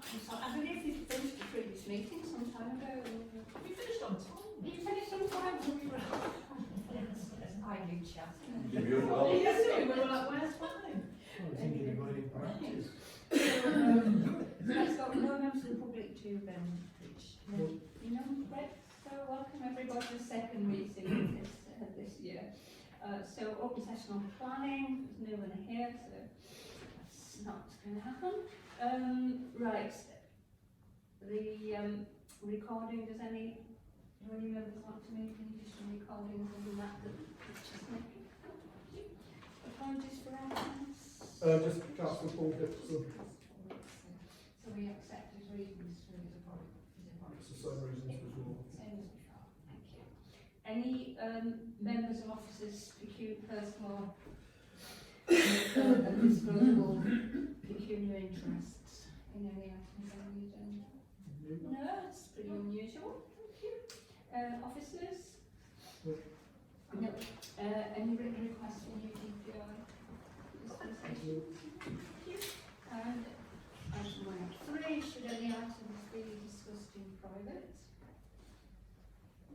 So I believe we finished the previous meeting some time ago. We finished on time. You finished some time ago. Yes, I do chat. Give you a laugh. Yes, we were like, where's mine? I was thinking about it in practice. Let's got no members of the public to preach. You know, right? So welcome everybody to the second meeting this year. So open session on planning, there's no one here, so that's not going to happen. Right, the recording, does any members want to make any additional recordings on that pictures making? Apologies for absence. Just Councillor Paul Dixon. So we accept his reasons for his apology. It's the same reasons as well. Same as before, thank you. Any members and officers personal undisclosable pecuniary interests in any items on the agenda? No, it's pretty unusual. Thank you. Officers? No. Any written requests for new DPI dispensation? Thank you. And item 1.3, should any items be discussed in private?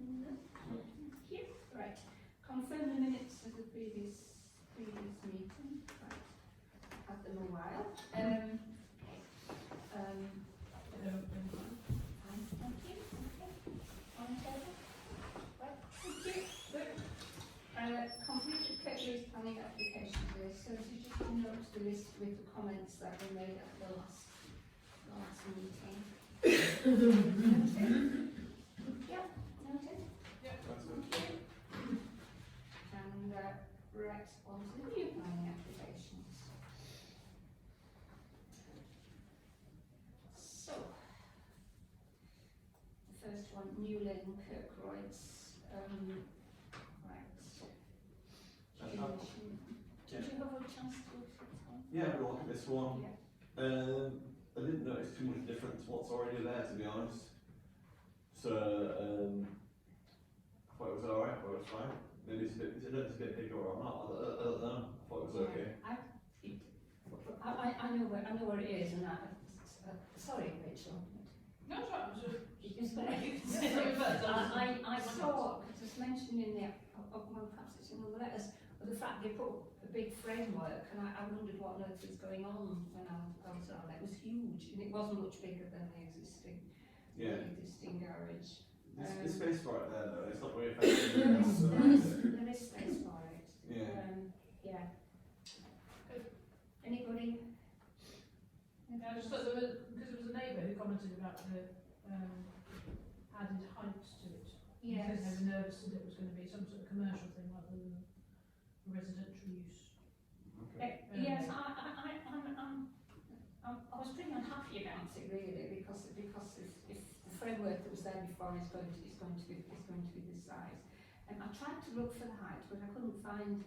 No. Thank you. Right. Confirm the minutes of the previous meeting. Right. Had them a while. Fine, thank you. Okay. On table. Right. Thank you. Good. Completed Kirklees planning application list. So if you just note the list with the comments that were made at the last meeting. Noted? Yeah, noted. And right on to the new planning applications. So, the first one, New Lane, Kirkroyd's, right. Did you have a chance to look at this one? Yeah, we'll look at this one. Yeah. I didn't notice too much difference to what's already there, to be honest. So, I thought it was alright, I thought it was fine. Maybe it's a bit bigger or not, I don't know. I thought it was okay. I know where it is, and sorry, Rachel. No, it's right. I saw, because it's mentioned in the, well, perhaps it's in all the letters, but the fact they put a big framework, and I wondered what on earth was going on when I was on. It was huge, and it wasn't much bigger than the existing garage. There's space for it there though, it's not very effective. There is space for it. Yeah. Yeah. Anybody? I just thought there was, because there was a neighbour who commented about the added height to it. Yes. Because they were nervous that it was going to be some sort of commercial thing rather than residential use. Okay. Yes, I was pretty unhappy about it really, because if the framework that was there before is going to be this size, and I tried to look for the height, but I couldn't find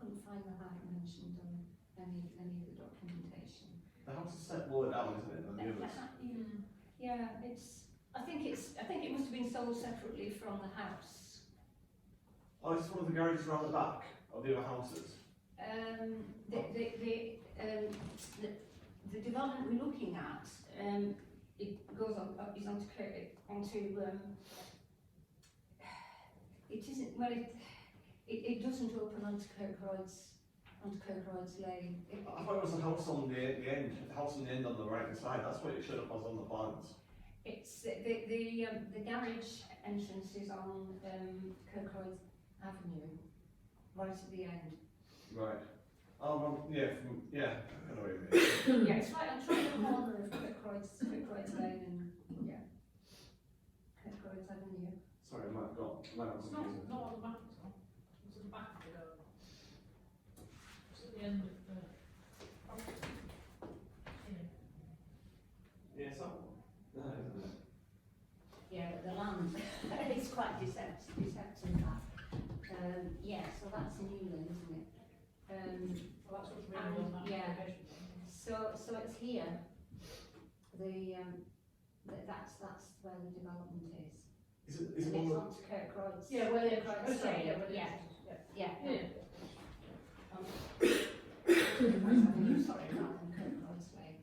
the height mentioned on any of the documentation. The house is set lower down, isn't it, than the others? Yeah, I think it must have been sold separately from the house. Oh, it's one of the garages around the back of the other houses. The development we're looking at, it goes on, is onto it isn't, well, it doesn't open onto Kirkroyd's Lane. I thought it was the house on the end, the house on the end on the right hand side, that's what it should have was on the plans. It's the garage entrance is on Kirkroyd Avenue, right at the end. Right. Oh, yeah, I know what you mean. Yeah, it's right on the corner of Kirkroyd's Lane and Kirkroyd's Avenue. Sorry, I might have got It's not on the back, it's at the back of the garden. It's at the end of the Yeah, it's that one. No, isn't it? Yeah, but the land is quite deceptive that. Yeah, so that's Newland, isn't it? well, that's what's really on that yeah. application. So it's here. That's where the development is. Is it And one it's of on to Kirkroyd's. Yeah, where the Kirkroyd's Lane. Yeah. yeah. Sorry, rather than Kirkroyd's Lane.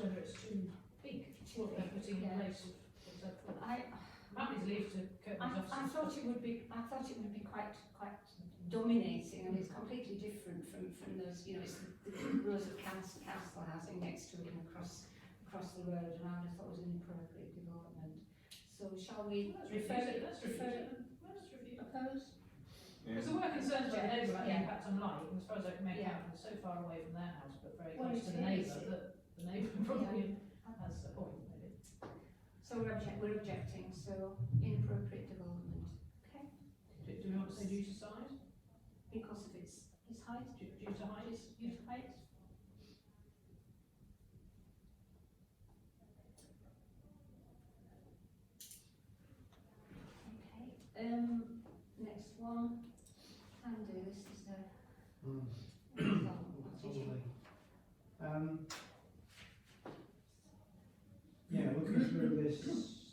whether it's too big, what they're putting in Yeah. place of what's that called. I, I'm happy to leave to Kirkman's I office. thought it would be, quite dominating, and it's completely different from those, you know, it's the rows of council housing next to it and across the road, and I just thought it was an inappropriate development. So shall we Let's refer refuse it, it, let's refuse it. Let's refuse it. oppose? Yeah. Because there were concerns about the neighbour about the Yeah. impact on light, and as far as I can make Yeah. out, it's so far away from their house, but very Well, close to it the neighbour, is. that the neighbour probably has a point, maybe. So we're objecting, so inappropriate development, okay? Do we want to say due to size? Because of its height, Due to height? its height. Okay, next one, Andy, this is the. Probably. Yeah, looking through this,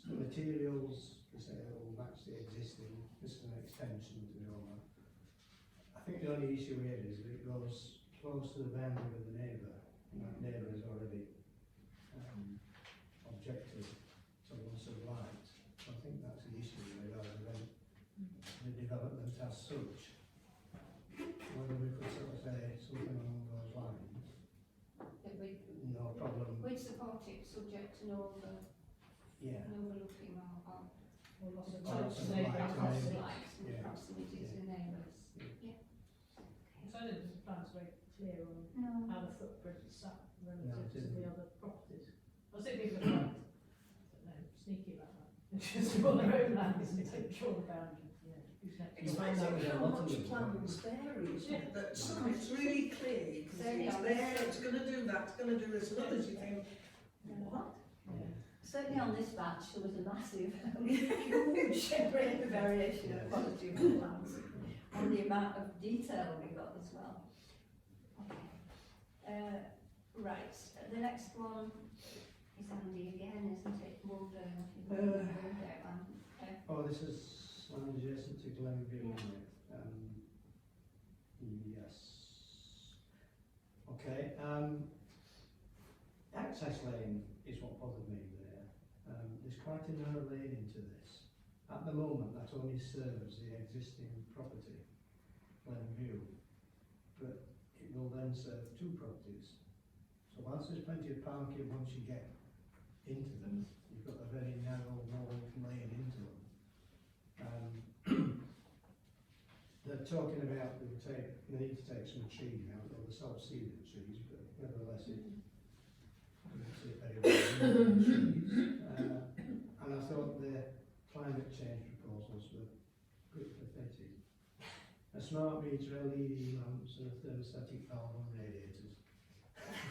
the materials for sale match the existing, just an extension to the owner. I think the only issue here is that it goes close to the boundary with the neighbour, and that neighbour has already objected to loss of light. So I think that's the issue really, rather than the development as such. Whether we could sort of say something along those lines, That we, no problem, we'd support it subject to no yeah. overlooking or Or loss of Or light loss to of neighbour? light to loss of neighbours. light and Yeah. proximity to neighbours. So I think the plan's very clear on No. how the footprint is sat No, relative it to the isn't. other properties. I think people are quite, I don't know, sneaky about that. Just on their own land, isn't it? Draw the boundary, yeah. Who's next? It's find out amazing with a how lot of much them, plans vary, isn't it? That some Yeah. it's really clear, you can see it's there, it's going to do that, it's going to do this, and others you think, what? Yeah. Certainly on this batch, there was a massive, huge variation of quality of the plans and the amount of detail we got as well. Okay. Right, the next one is Andy again, isn't it? Mulder. Oh, this is land adjacent to Glenview, isn't it? Yes. Okay, access lane is what bothered me there. There's quite a narrow lane into this. At the moment, that only serves the existing property, Glenview, but it will then serve two properties. So whilst there's plenty of parking once you get into them, you've got a very narrow walled lane into them. They're talking about they need to take some trees out, or the self-seeded trees, but nevertheless it makes it very well trees. And I thought the climate change proposals were pretty pathetic. A smart meter, LED lamps and a thermostatic valve on radiators.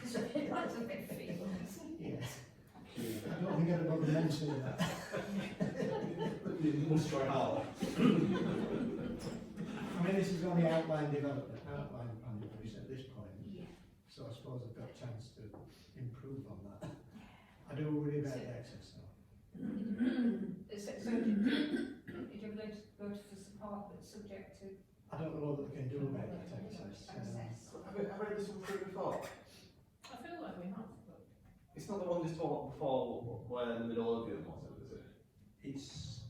That's a bit feeble. Yes. I don't think anybody mentioned that. You must try hard. I mean, this is only outline development, outline planning at this point, Yeah. so I suppose I've got a chance to improve on that. I do worry about the access though. So did you like to go for support, but subject to I don't know what they can do about that access. access? Have I read this one through before? I feel like we have, but It's not the one just talked before where the Midlothian was, is it?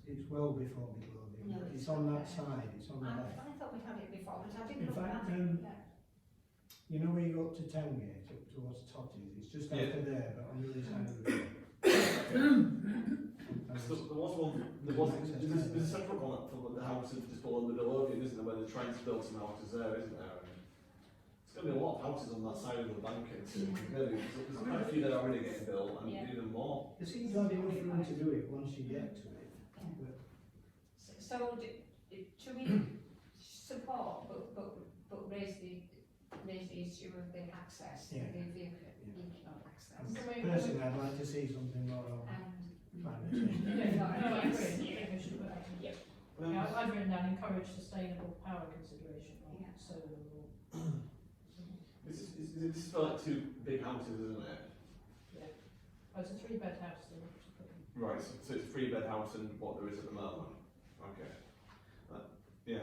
It's well before Midlothian. No, It's it's on not that there. side, it's on the left. I thought we had it before, but I didn't In look fact, at it. Yeah. You know where you go up to Towngate, up towards Totties, it's just Yeah. after there, but on the other side of the road. So there was one, there's a separate one for the house just below the Midlothian, isn't there, where they're trying to build some houses there, isn't there? It's going to be a lot of houses on that side of the bank, and really, there's quite a few that are already getting built, and Yeah. even more. There seems to be enough room to do it once you get to it. But So should we support, but raise the issue of the access, Yeah. the vehicle access, personally, I'd like to see something more on and climate change. yeah, no, I agree. I Yes. think we should put that in. Yeah. Yeah, I've written down encourage sustainable power consideration on Yeah. solar or. This is for like two big houses, isn't it? Oh, it's a 3-bed house, they want to put in. Right, so it's a 3-bed house and what there is at the moment. Okay. Yeah.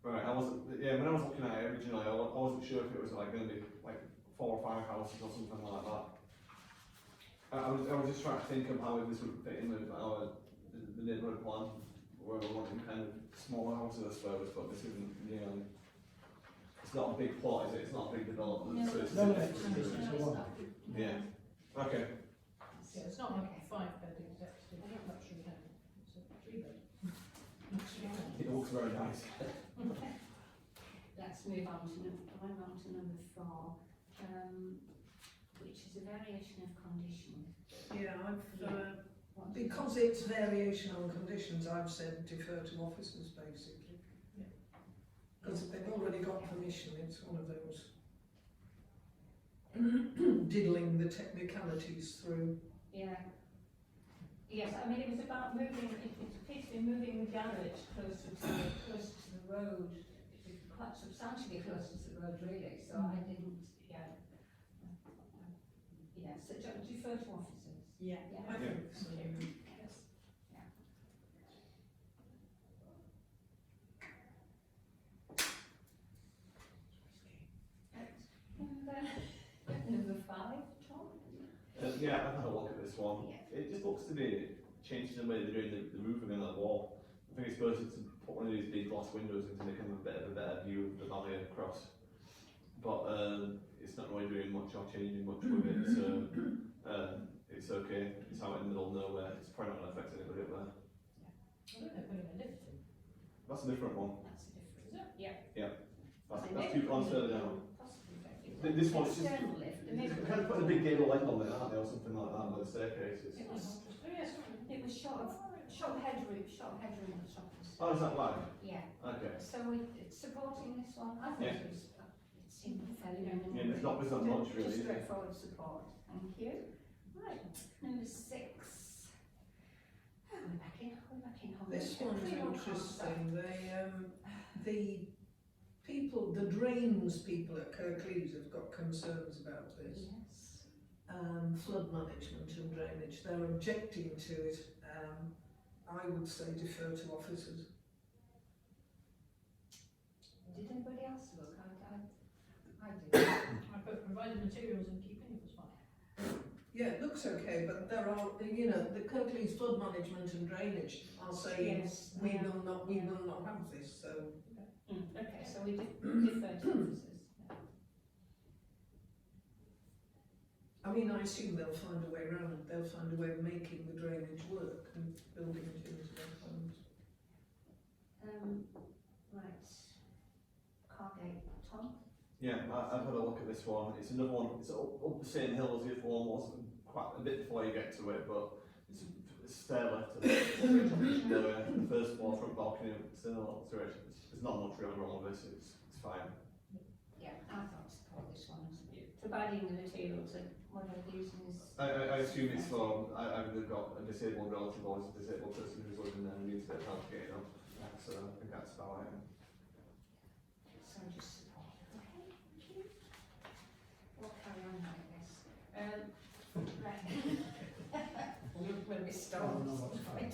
Right, when I was looking at it originally, I wasn't sure if it was like going to be like 4 or 5 houses or something like that. I was just trying to think of how this would fit in with the neighbourhood plan, where we're wanting kind of smaller houses, I suppose, but this isn't, you know, it's not a big plot, is it? It's not a big development, so it's. No, it's- it's a one. Yeah, okay. Yeah, it's not like a 5-bed executive luxury home, it's a 3-bed luxury home. It looks very nice. Let's move on to number 4, which is a variation of condition. Yeah, What because it's variation on conditions, I've said defer to officers basically. Yeah. Because they've already got permission, it's one of those diddling the technicalities through. Yeah. Yes, I mean, it was about moving, it appears to be moving the garage closer to the road, quite substantially closer to the road really, so I didn't, yeah. Yeah, so defer to officers. Yeah. Yeah. I think so. Yes. Yeah. Number 5, Tom? Yeah, I've had a look at this one. Yeah. It just looks to be changing the way they're doing the roofing on that wall. I think it's supposed to put one of these big glass windows into making a bit of a better view of the valley across. But it's not really doing much or changing much with it, so it's okay. It's out in the middle of nowhere. It's probably not going to affect anybody up there. I don't know, putting a lift in. That's a different one. That's a different. Is it? Yeah. That's 2 plans further down. Possibly effective. This one is just External lift, the they're middle. kind of putting a big gable end on it, aren't they, or something like that, with the staircases. It was, Oh, yes, sorry. it was short of headroom at the top. Oh, is that right? Yeah, Okay. so it's supporting this one, I thought Yeah. it seemed fairly minimal. Yeah, there's not much really, Just is there? straightforward support, thank you. Right, number 6. Oh, we're back in home. This one's interesting, the people, the drains people at Kirklees have got concerns about this. Yes. Flood management and drainage, they're objecting to it. I would say defer to officers. Did anybody else look? I did. I put provided materials and keeping it was fine. Yeah, it looks okay, but there are, you know, the Kirklees flood management and drainage are saying, Yes, we yeah. will not have this, so. Okay, so we defer to officers. I mean, I assume they'll find a way around it, they'll find a way of making the drainage work and building it into their plans. Right. Cargate, Tom? Yeah, I've had a look at this one. It's another one. It's up the same hill as the other one was, quite a bit before you get to it, but it's a stair lift to the first floor front balcony. It's there's not much really wrong with this. It's fine. Yeah, I thought support this one. Providing the materials that what I'm using is. I assume it's for either got a disabled relative or it's a disabled person who's living there and needs a bit of help getting up. So I think that's about it. So just support. Okay, thank you. We'll carry on like this. Right. When we start. Oh, no, that's fine.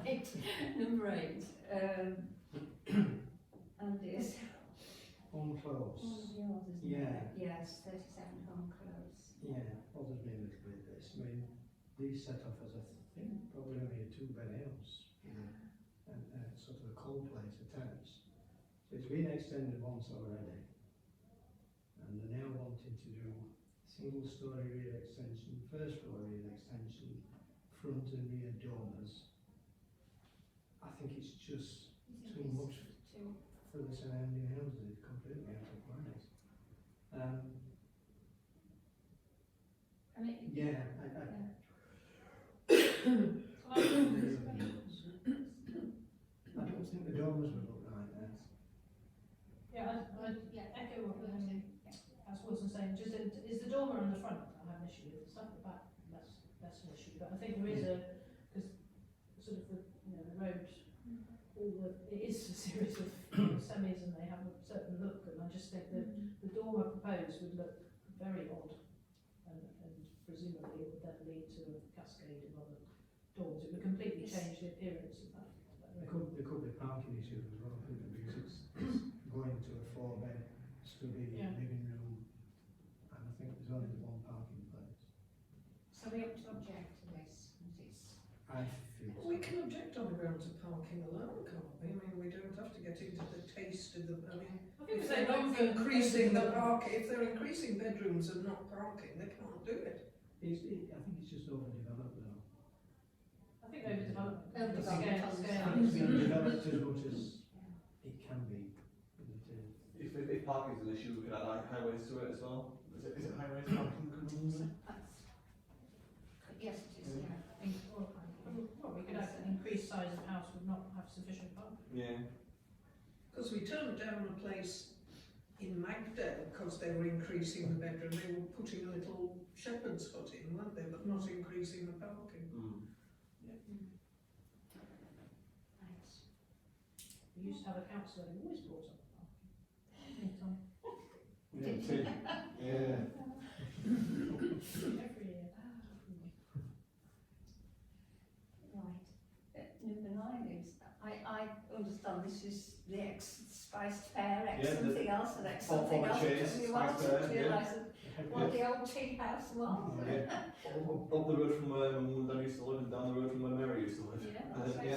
Right. Number 8. Andy's. Home close. Yours, isn't it? Yeah. Yes, 37 home close. Yeah, bothers me a little bit this. I mean, these set off as think probably only a 2-bed house, you know, and sort of a cold place attached. So it's been extended once already, and they're now wanting to do single-story rear extension, first floor rear extension, front and rear dormers. I think it's just too much for the surrounding houses. It's completely out of place. I mean, Yeah, I don't think the dormers would look right there. Yeah, I echo what as Wilson's saying, just is the dormer on the front, I have an issue with, stuff at the back, that's an issue, but I think there is because sort of the road, it is a series of semis and they have a certain look, and I just think that the dormer proposed would look very odd, and presumably it would then lead to a cascade of other dorms, it would completely change the appearance of that. There could be parking issues as well, couldn't there? Because it's going to a 4-bed study, Yeah. living room, and I think there's only one parking place. so Are we up to object to this? It's, I feel. We can object on the grounds of parking alone, can't we? I mean, we don't have to get into the taste of the, I mean, I think if they're they're not not increasing the parking, if they're increasing bedrooms and not parking, they can't do it. I think it's just overdeveloped now. I think overdevelopment. Overdevelopment. Scale. I think it's being developed as much as it can be. If parking's an issue, we could add highways to it as well. Is it highways parking? that's, yes, it is, yeah. Well, we could have an increased size of house would not have sufficient parking. Yeah. Because we turned down a place in Magdale because they were increasing the bedroom, they were putting a little shepherd's hut in, weren't they, but not increasing the parking. Mm. Right. We used to have a councillor who always brought up parking. Anytime. Yeah. Every year. Right. Number 9 is, I understand this is the ex-spiced pear, ex Yeah, the something else, and ex former something else. Chase, It took me a while spiced to pear, realise what the old tea house was. Yeah. Up the road from where my mum and dad used to live, and down the road from where Mary used to live. Yeah, that's right. Yeah.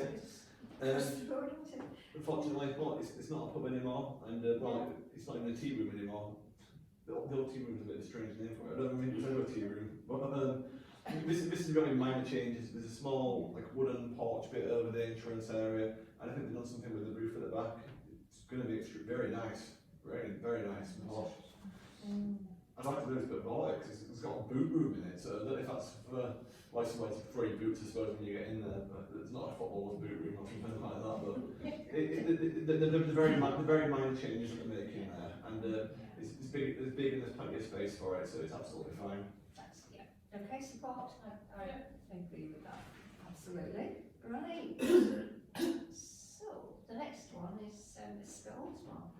So it's across the road, isn't it? Unfortunately, well, it's not a pub anymore, and well, it's not even a tea room anymore. The old tea room's a bit of a strange name for it. I don't think it's ever a tea room, but this has got any minor changes. There's a small like wooden porch bit over the entrance area, and I think they've done something with the roof at the back. It's going to be very nice, very nice and posh. I'd like to do this bit more because it's got a boot room in it, so I don't know if that's for licensed free boots, I suppose, when you get in there, but it's not a footballer's boot room or something like that, but the very minor changes that they're making there, and it's big and there's plenty of space for it, so it's absolutely fine. That's, yeah. Okay, support. I agree with that. Absolutely. Right. So, the next one is a Scold's one.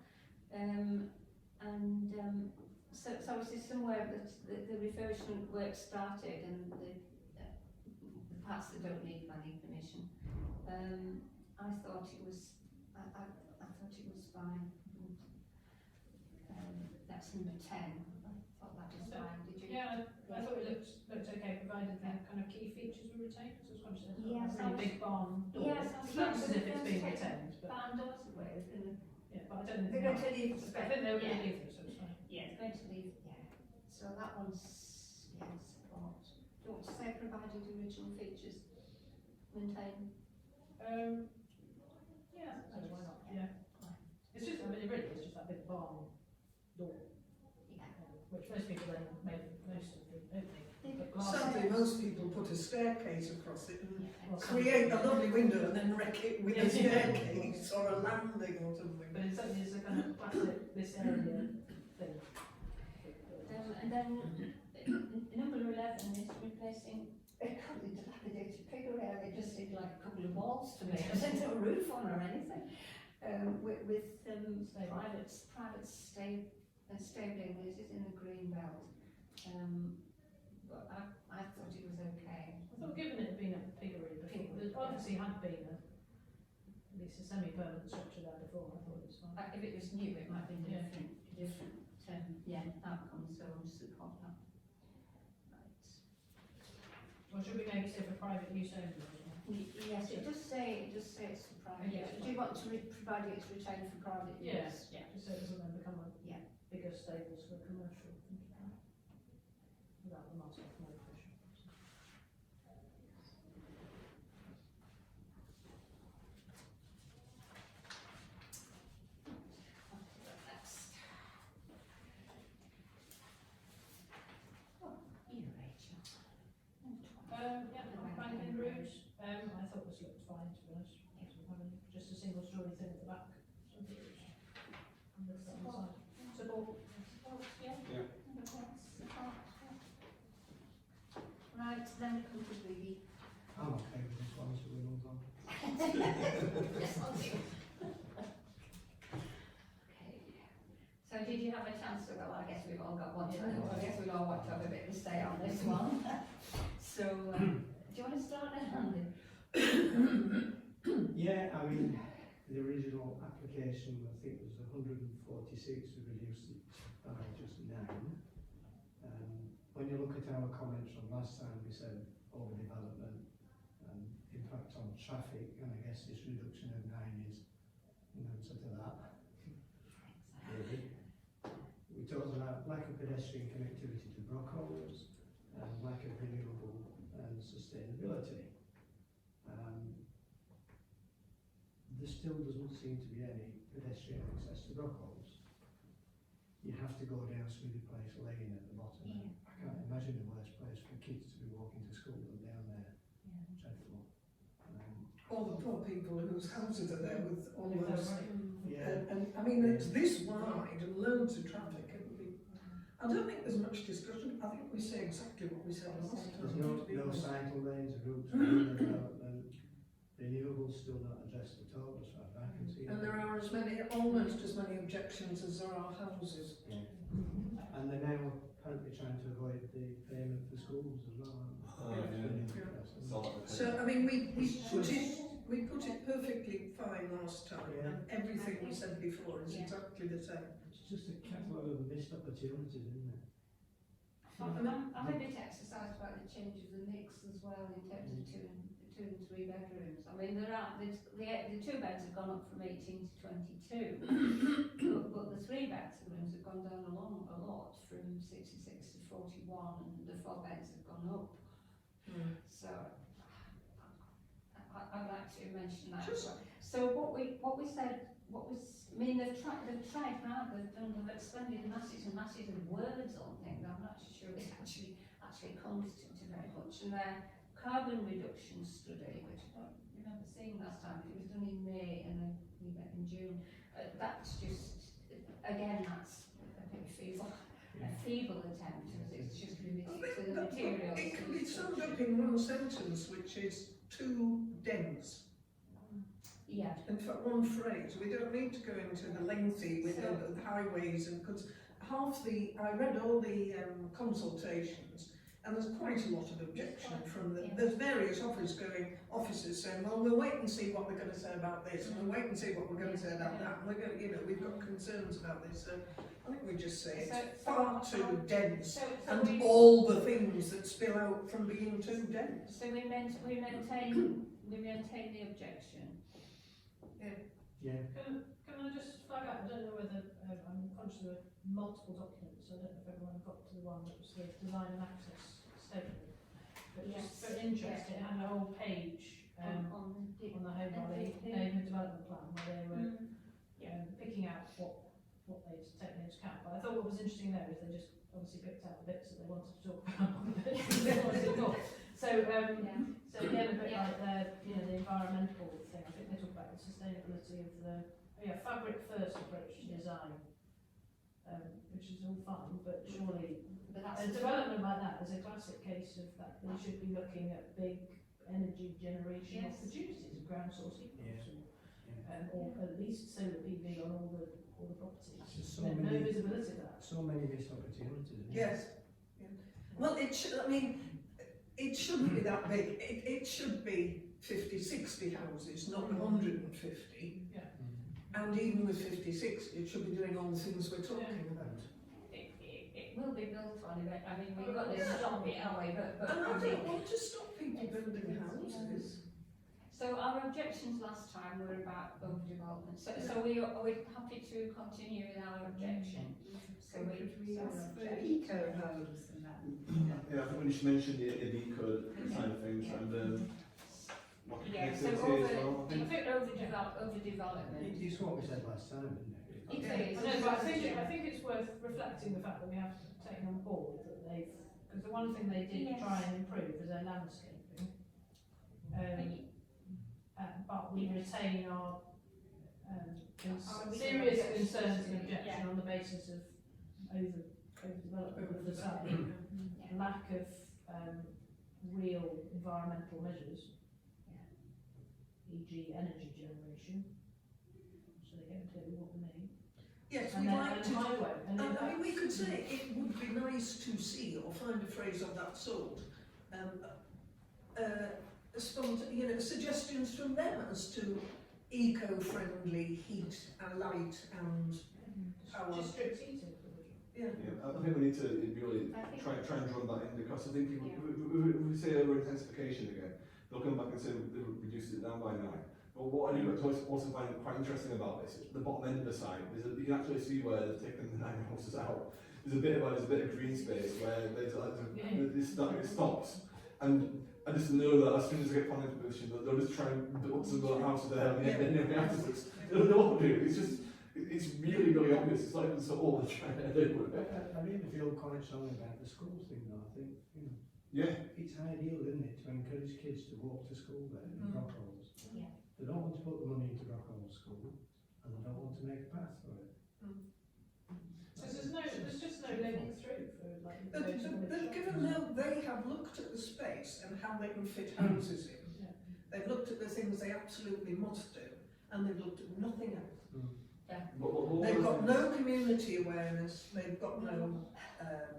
So this is somewhere that the refurbishment work started and the parts that don't need planning permission. I thought it was, I thought it was fine. That's number 10. I thought that was fine. Did you? Yeah, I thought it looked okay, provided the kind of key features were retained, because I was conscious of Yeah, a really big barn door. Yeah, It looks as if it's being retained, but, Barn doors away. yeah, but I don't They're know. going to leave the I think they were going yeah. to leave them, so it's fine. Yeah, they're going to leave, yeah. So that one's, yeah, support. Do you want to say provided the original features maintained? Yeah, I don't know, why not, yeah. It's just, I mean, it really is just that big barn door, Yeah. which most people then make most of the opening. But glass Sadly, is- most people put a staircase across it and well, create a lovely window and then wreck it with a Yeah. staircase or a landing or something. But it certainly is a kind of classic, this area thing. And then number 11 is replacing a couple of dilapidated piggery area. It just seemed like a couple of walls to me. There's no roof on or anything. With private stabling. This is in the green belt. But I thought it was okay. I thought given it had been a piggery before, there obviously had been at least a semi-permanent structure there before, I thought it was fine. If it was new, it might be Yeah. different outcome. So I support that. Right. Or should we maybe say for private use only? Yes, it does say it's for private Yeah. use. Do you want to provide it's retained for private use? Yeah. Just so it doesn't then become a Yeah. bigger stables for commercial. Without the master of provision. Next. Oh, you, Rachel. Yeah, Franklin Route, I thought this looked fine, to be honest. Doesn't have any, just a single story thing at the back. So I think it was- and the front side. Support. Yeah. Yeah. Support. Right, then we come to the I'm okay with this one, so we move on. Yes, I'll do. Okay. So did you have a chance to, well, I guess we've all got one to, I guess we all want to have a bit of a say on this one. So, do you want to start now, Andy? Yeah, I mean, the original application, I think was 146, we reduced it by just 9. When you look at our our comments from last time, we said overdevelopment and impact on traffic, and I guess this reduction of 9 is an answer to that. Really. We talked about lack of pedestrian connectivity to Brockholes and lack of renewable and sustainability. There still doesn't seem to be any pedestrian access to Brockholes. You have to go down Smithy Place Lane at the bottom. Yeah. I can't imagine a worse place for kids to be walking to school than down there. Dreadful. All the poor people whose houses are there with all With those. their money. Yeah. And I mean, it's this wide and loads of traffic. It would be, I don't think there's much discussion. I think we say exactly what we said last time. There's no cycle lanes, routes, development, renewables still not addressed at all, as far as I can see. And there are almost as many objections as there are houses. Yeah. And they're now apparently trying to avoid the payment for schools as well, aren't they? Yeah. So, I mean, we put it perfectly fine last time, and everything we said before is exactly the same. It's just a catalogue of missed opportunities, isn't it? I'm a bit exercised about the change of the mix as well in terms of two and 3 bedrooms. I mean, the 2 beds have gone up from 18 to 22, but the 3 bedrooms have gone down a lot from 66 to 41, and the 4 beds have gone up. So I'd like to mention that. So what we said, I mean, they've tried hard. They've expended masses and masses of words on things. I'm not sure it actually comes to very much. And their carbon reduction study, which I don't remember seeing last time, it was done in May and then we met in June. That's just, again, that's a bit feeble, a feeble attempt, as it's just limited to the materials. It can be summed up in one sentence, which is too dense. Yeah. In fact, one phrase. We don't need to go into the lengthy with the highways, and because I read all the consultations, and there's quite a lot of objection from there's various officers saying, well, we'll wait and see what they're going to say about this, and we'll wait and see what we're going to say about that. And we're going, we've got concerns about this. So I think we just say it's far too dense, and all the things that spill out from being too dense. So we maintain the objection. Yeah. Can I just flag out, I don't know whether, I'm conscious there were multiple documents, so I don't know if everyone got to the one that was the design and access statement. But just for interest, it had a whole page on the Home Valley neighbourhood development plan where they were picking out what they'd taken into account. But I thought what was interesting there is they just obviously picked out the bits that they wanted to talk about, the bits that they wanted to talk. So again, a bit like the environmental thing, I think they talk about the sustainability of the fabric first approach to design, which is all fun, but surely a development like that is a classic case of that they should be looking at big energy generation opportunities, ground source heat pumps, or at least solar PV on all the properties. Just No visibility of that. So many missed opportunities. Isn't it? Yes. Yeah. Well, it should. I mean, it shouldn't be that big. It should be 50, 60 houses, not 150. Yeah. And even with 50, 60, it should be doing all the things we're talking about. It will be built on it. I mean, we've got this stop it, haven't we? But And I don't want to stop people building houses. So our objections last time were about overdevelopment. So are we happy to continue with our objection? So we ask for eco homes and that? Yeah, I think when you mentioned the eco side of things and so overdevelopment. It's what we said last time, isn't it? It is. I know, but I think it's worth reflecting the fact that we have taken on board that because the one thing they did try and improve is their landscaping. But we retain our serious concerns and objection on the basis of overdevelopment of the site, lack of real environmental measures, e.g. energy generation, so they get clearly what we mean. Yes, And we'd then like to. highway. And I mean, we could say it would be nice to see, or find a phrase of that sort, suggestions from them as to eco-friendly heat and light and power. district heating. Yeah. Yeah, I think we need to really I think- try and drum that in, because I think if we say over intensification again, they'll come back and say they reduced it down by 9. But what I do also find quite interesting about this is the bottom end of the site. You can actually see where they've taken the 9 houses out. There's a bit of green space where it stops, and I just know that as soon as I get planning permission, that they'll just try and build some more houses there, and then the houses. They don't know what to do. It's really obvious. It's not even so all they're trying to do. I really feel quite strongly about the school thing though. I think, Yeah. it's ideal, isn't it, to encourage kids to walk to school there in Brockholes. Yeah. They don't want to put the money into Brockholes School, and they don't want to make a path for it. So there's just no link through for like. But given how they have looked at the space and how they can fit houses in, Yeah. they've looked at the things they absolutely must do, and they've looked at nothing else. They've got no community awareness, they've got no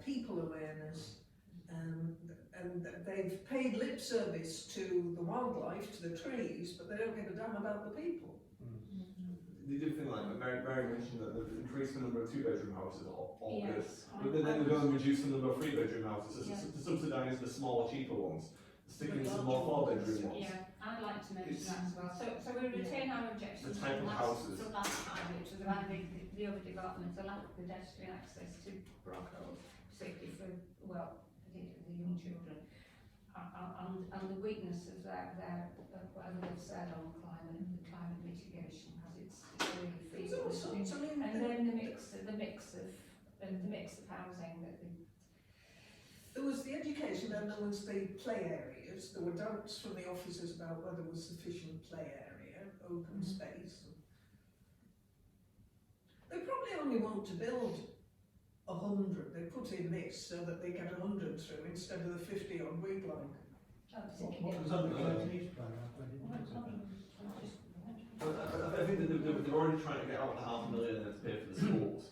people awareness, and they've paid lip service to the wildlife, to the trees, but they don't give a damn about the people. They did thing like Mary mentioned that they've increased the number of 2-bedroom houses all good. Yes. But then they're going to reduce the number of 3-bedroom houses Yeah. to subsidise the smaller, cheaper ones, sticking to some more 4-bedroom ones. Yeah, I'd like to mention It's- that as well. So we retain our objections The type from of last, houses. from last time, which was around the other developments, the lack of pedestrian access to Brockholes, particularly for, particularly the young children, and the weakness of whatever they've said on climate mitigation, as it's really There's all feasible. sorts, I mean, And then the mix of housing that the there was the education and there was the play areas. There were doubts from the officers about whether there was sufficient play area, open space. They probably only want to build 100. They put in this so that they get 100 through instead of the 50 odd we'd like. What was on the Clerkenwell plan? I didn't know about. I think that they're already trying to get out the £500,000 to pay for the schools,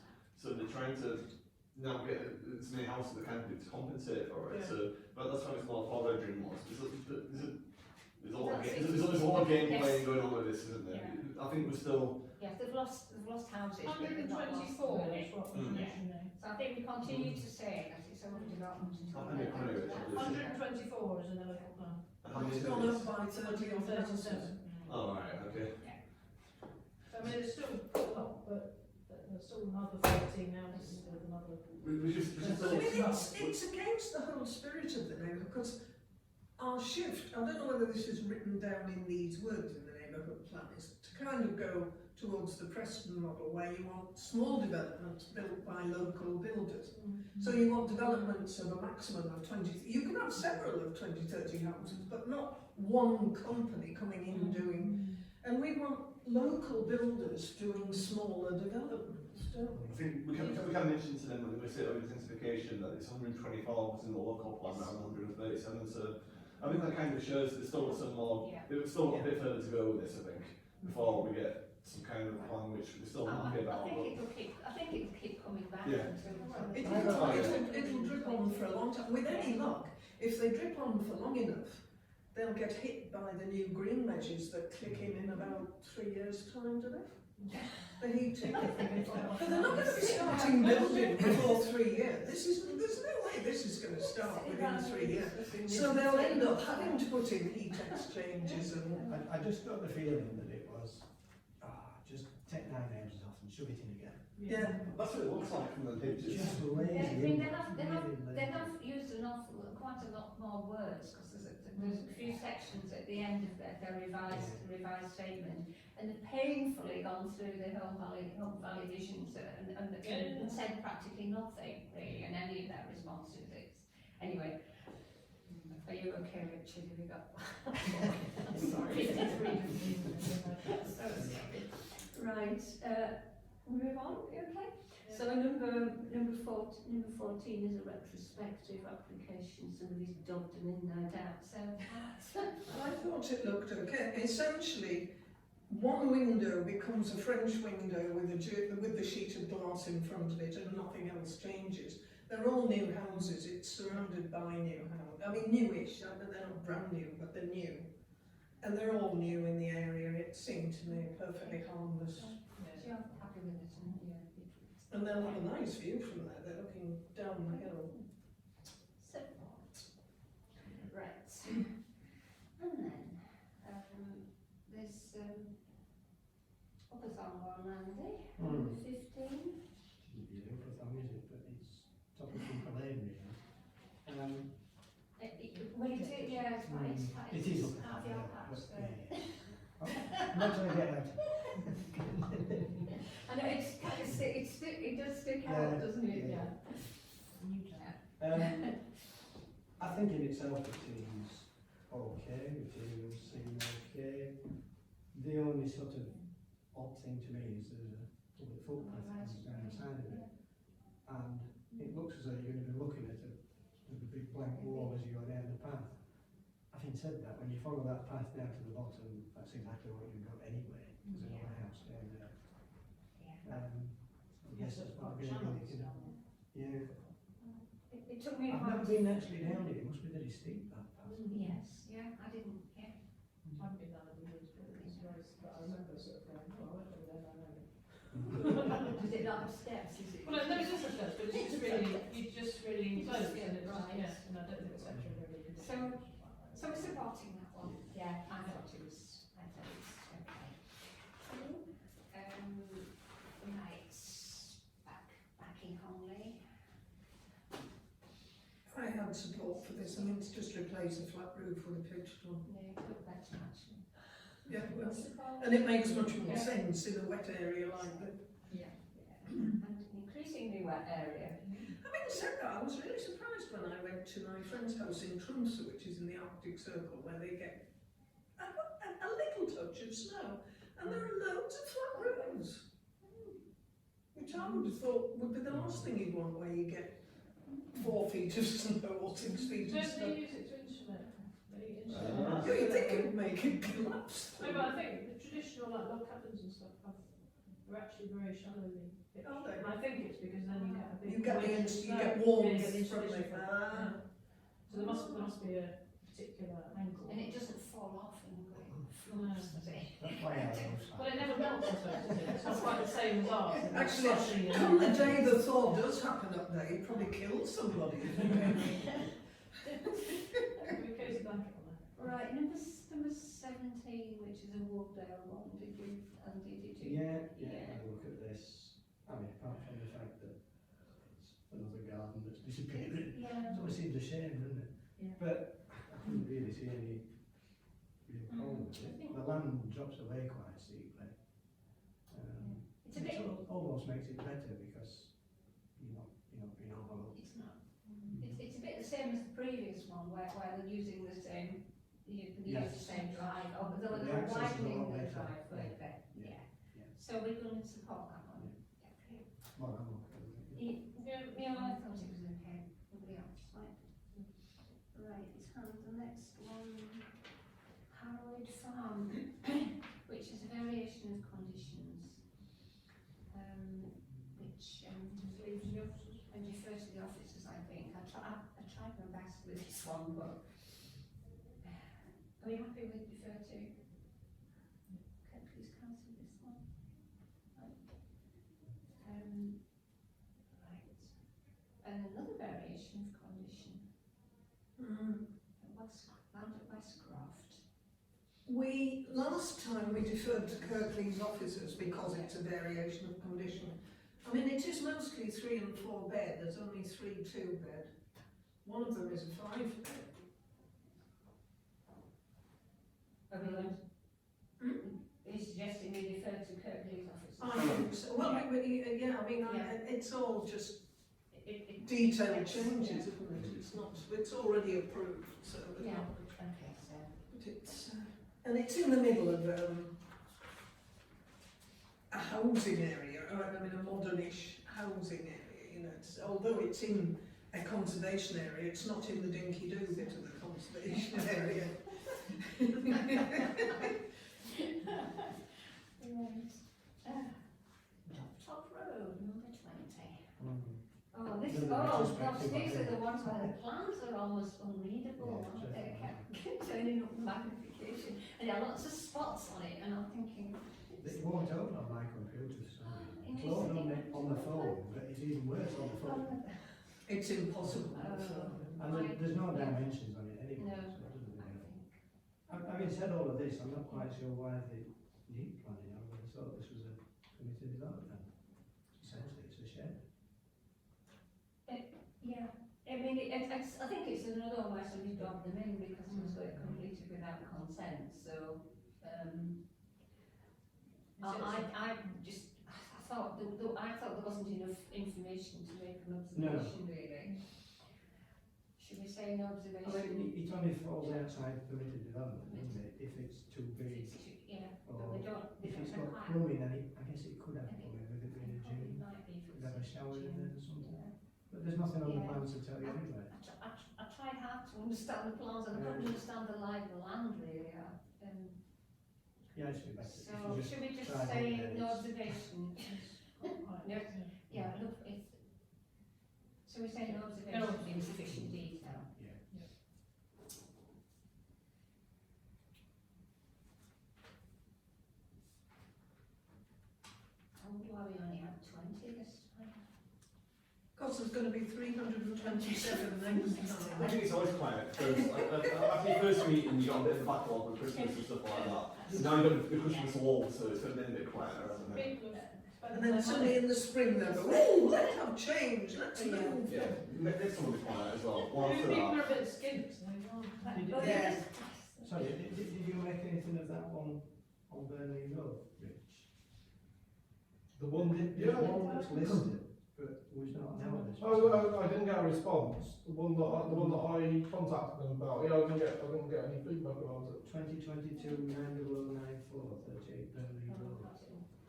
so they're trying to now get as many houses they can do to compensate for it. Yeah. So, but that's why it's more 4-bedroom ones. There's a lot of game playing going on with this, isn't there? Yeah. I think we're still. Yeah, they've lost houses. but they've not lost 124 money. is what was Mm. mentioned there. So I think we continue to say that it's overdevelopment until. How many is it? 124 is in the local plan. How many It's is gone it? up by 30 odd houses. 37. Oh, right, okay. So I mean, it's still a lot, but there's still another 13 houses with another. We just I mean, it's against the whole spirit of the neighbourhood, because our shift, I don't know whether this is written down in these words in the neighbourhood plan, is to kind of go towards the Preston model where you want small developments built by local builders. So you want developments of a maximum of 20, you can have several of 20, 30 houses, but not one company coming in doing, and we want local builders doing smaller developments, don't we? I think we can mention to them when we say intensification that it's 124 was in the local plan rather than 137. So I think that kind of shows that there's still some more. Yeah. There's still a bit further to go with this, I think, before we get some kind of plan which we're still not happy about. I think it'll keep coming back Yeah. It'll drip on for a long time. With any luck, if they drip on for long enough, they'll get hit by the new green measures that kick in about 3 years' time, do they? The heating. But they're not going to be starting building before 3 years. There's no way this is going to start within 3 years. So they'll end up having to put in heat exchanges and. I just got the feeling that it was, just take 9 houses off and shove it in again. Yeah. That's what it looks like from the pictures. Just Yeah, lazy. I mean, they really have lazy. used quite a lot more words, because there's a few sections at the end of their revised statement, and they've painfully gone through the Home Valley visions and said practically nothing really in any of their responses. Anyway, are you okay, Richard? Have you got? I'm sorry. So sorry. Right, move on. Are you okay? So number 14 is a retrospective application. Somebody's dubbed them in, no doubt. So I thought it looked okay. Essentially, one window becomes a French window with the sheet of glass in front of it, and nothing else changes. They're all new houses. It's surrounded by new houses. I mean, newish. They're not brand new, but they're new, and they're all new in the area. It seemed to me perfectly harmless. you're happy with it, and And they'll have a nice view from there, they're looking down the hill. Support. Right. And then, there's, Upper Thornborn Landy, Hmm. 15. Shouldn't be an upper thumb, is it? But it's top of Finkel Lane, really. Well, it is, yeah, it's quite, it's quite. It is it's up half there, your but house, yeah, yeah. Not till I get out. I know, it's kind of it does stick Yeah, out, doesn't it? yeah. Yeah. I think in itself it is okay, materials seem okay. The only sort of odd thing to me is there's a public footpath that comes down the side of it. And it looks as though you're going to be looking at a big blank wall as you go down the path. Having said that, when you follow that path down to the bottom, that's exactly what you've got anyway. There's another house down there. Yeah. I guess that's probably going to be, yeah. It took me a I've while. never been actually down it, it must be very steep that path. Yes, yeah, I didn't, yeah. I haven't been down the woods, but it's very, but I remember sort of going, oh, I went over there, I know. Does it not have steps, is it? Well, no, it doesn't steps, but it's just really, you just really close, and it's, Right. yeah, and I don't think it's actually really conditioned. So we're supporting that one. Yeah, I thought it was okay. Right, back in Conley. I had support for this, I mean, it's just replace a flat roof with a pitched one. No, not better actually. Yeah, well, Support. and it makes much more Yeah. sense in a wet area like that. Yeah. And increasingly wet area. Having said that, I was really surprised when I went to my friend's house in Tromsø, which is in the Arctic Circle, where they get a little touch of snow, and there are loads of flat roofs, which I would have thought would be the last thing you'd want, where you get 4 feet of snow or 6 feet of Don't snow. they use it to insulate? They insulate. You'd think it would make it collapse. No, but I think the traditional like log cabins and stuff are actually very shallowly pitched. Are they? And I think it's because then you get a big You get wedge of you snow. get Yeah, warmth you get the from insulation it. from it. Ah. Yeah. So there must be a particular angle. And it doesn't fall off and go No. does it? That's why I was Well, it never melts, I suppose, does it? It's not quite the same as ours. It's Actually, slushy and- on the day the thaw does happen up there, you probably kill somebody. We case a blanket on there. Right, number 17, which is a Wardale one, did you do? Yeah, I look at this. I mean, apart from the fact that it's another garden that's disappearing, Yeah. it always seems a shame, doesn't it? Yeah. But I couldn't really see any real problem with it. The land drops away quite steeply. It's a bit, Almost makes it better because you're not being overlooked. it's not, it's a bit the same as the previous one, where they're using the same, use Yes. the same drive, or The they're access is a widening lot the better. driveway a bit, Yeah. yeah. Yeah. So we're going to support that one. Yeah. Well, I'm okay with it. Yeah, I thought it was okay. Nobody else, right? Right, it's on the next one. Harrowwood Farm, which is a variation of conditions, which Leaves the officers. I defer to the officers, I think. I tried my best with this one, but are we happy with defer to? Please cancel this one. Right. Right. And another variation of condition. Land at Westcroft. Last time we deferred to Kirklees officers because it's a variation of condition. I mean, it is mostly 3 and 4 bed, there's only 3 2-bed. One of them is a 5-bed. Are you suggesting we defer to Kirklees officers? I think so. Well, yeah, I mean, Yeah. it's all just It- detailed yes, changes, yeah. isn't it? It's not, it's already approved, so there's Yeah, not. okay, so. But it's, and it's in the middle of a housing area, or I mean a modernish housing area, you know, although it's in a conservation area, it's not in the dinky-doo bit of the conservation area. Top Road, number 20. Oh, These this, are the oh, retrospective, gosh, these I are think. the ones where the plans are almost unreadable, Yeah, aren't they? Kept turning up the magnification, and there are lots of spots on it, and I'm thinking, It won't open on my computer, so. you Claude on the phone, but it's even worse on the phone. It's impossible. And there's no dimensions on it anyway, No. so it doesn't really help. Having said all of this, I'm not quite sure why they need planning. I would have thought this was a committed development. Essentially, it's a shed. Yeah, I mean, I think it's another one where somebody's dropped them in because it was like completed without consent, so, I thought there wasn't enough information to make an observation really. Should we say an I observation? mean, it only falls outside permitted development, doesn't it? If it's too big, Yeah, but or we don't, if it's got require. plumbing, then I guess it could have plumbing with it being a It gym. might be if Could have a it's shower in gym, there or something. yeah. But there's nothing on the Yeah. plans to tell you anyway. I tried hard to understand the plans and I couldn't understand the lie of the land really. Yeah, it's be better. if So you just should we just try and say look at no it. observation? Yeah. Yeah, look, it's, so we say no observation in sufficient detail. Yeah. And why we only had 20 this time? Because there's going to be 327 next I time. think it's always quiet, because after your first meeting, you got a bit of backlog with Christmas and stuff like that. Now you've got the Christmas wall, so it's going to be a bit quieter, hasn't it? And then suddenly in the spring they'll go, oh, let's have change, let's move. Yeah, next one will be quiet as well. One after People that. are a bit skint, so they can't. But Yeah. Sorry, did you make anything of that one on Burnley Road, Rich? The one, There's yeah. one that's listed, but was not now this. I didn't get a response. The one that I contacted them about. Yeah, I didn't get any feedback about it. 2022 90094 38 Burnley Road.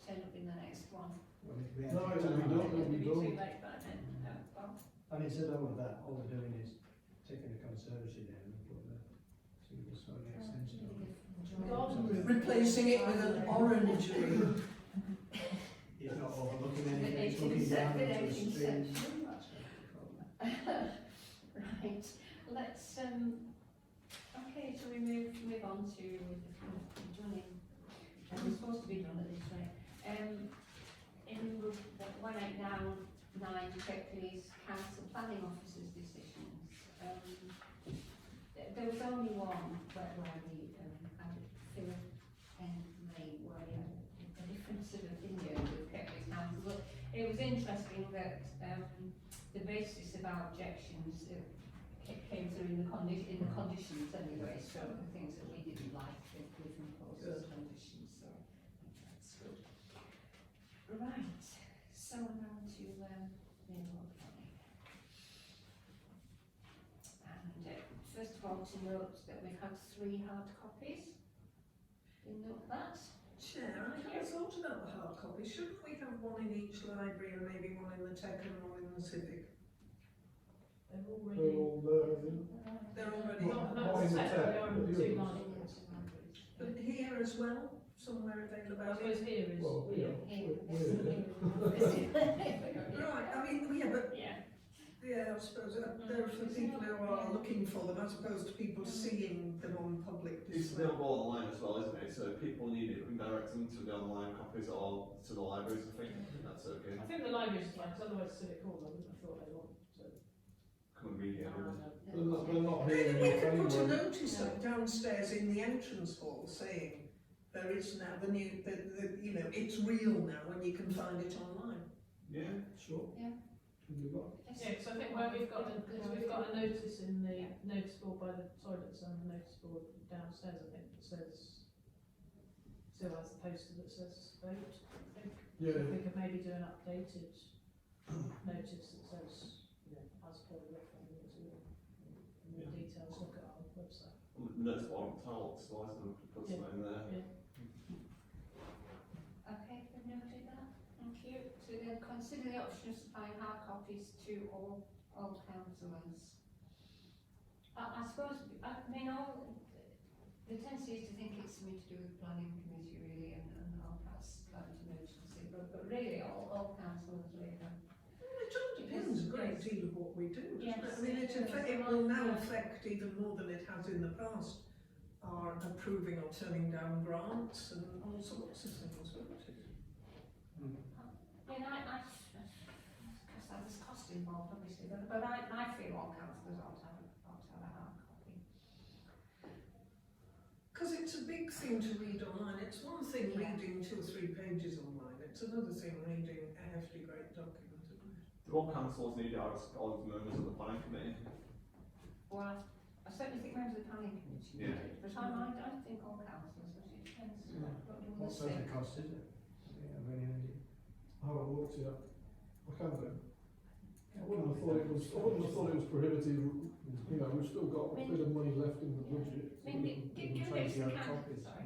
Turn up in the next one. Well, if we had No, to it'll be time done, it- it'll be It'll be done. too late by then. No, well, Having said all of that, all they're doing is taking the conservatory down and putting a single story extension on it. Replacing it with an orangery. It's not overlooking The anything, it's looking 18th down into a section. stream. That's what they call it. Right, let's, okay, so we move on to Johnny. We're supposed to be done at this rate. In the 1899 Checklists Council Planning Officer's decisions, there was only one where we had Philip and May where we had a difference of opinion with Checklists Council. But it was interesting that the basis of our objections came through in the conditions anyway, so the things that we didn't like we've imposed as conditions, so that's good. Right, so now to railroad planning. And first of all, to note that we've had 3 hard copies. You note that? Chair, I hadn't thought about the hard copy. Shouldn't we have one in each library and maybe one in the tech and one in the civic? They're They're already. all there, I think. They're already Not Not in the set, tech, they are but in the two others. libraries. But here as well, somewhere I available. suppose here is. Well, yeah. Here, Right, I mean, yeah, but Yeah. I suppose they're for people who are looking for them as opposed to people seeing them on public It's display. available online as well, isn't it? So if people need it, we can direct them to the online copies or to the libraries, I think. That's okay. I think the libraries is fine, because otherwise Civic Hall, I wouldn't have thought they want to. Come and read it. They're not here Maybe we yet could put a anyway. notice up downstairs in the entrance hall saying there is now the new, you know, it's real now and you can find it online. Yeah. Sure. Yeah. Can do that. Yeah, because I think where we've got a notice in the notice board by the toilets and the notice board downstairs, I think, that says, still has the poster that says vote, I think. Yeah. So we could maybe do an updated notice that says, you know, as per the referendum, more details, look at our website. No, it's one towel, so I was put Yeah. something in there. Okay, we've noted that, thank you. So then consider the option of supplying hard copies to all councillors. I suppose, I mean, the tendency is to think it's something to do with the planning committee really, and I'll perhaps like to notice it, but really all councillors really. Well, it all depends a great deal of what we do, doesn't Yes. it? I mean, it will now affect even more than it has in the past, our approving or turning down grants and all sorts of things, won't it? because there's cost involved, obviously, but I feel all councillors ought to have a hard copy. Because it's a big thing to read online. It's one thing Yeah. reading 2 or 3 pages online. It's another thing reading a hefty great document, isn't it? Do all councillors need it, or is all the members of the planning committee? Well, I certainly think members of the planning committee Yeah. do it, but I think all councillors, but it depends what you What want to sort say. of cost is it? Yeah, I've any idea. I haven't looked yet. I can do. I wouldn't have thought it was prohibitive. You know, we've still got a bit of money left in the budget. I mean, give it 20 to odd council, copies. sorry.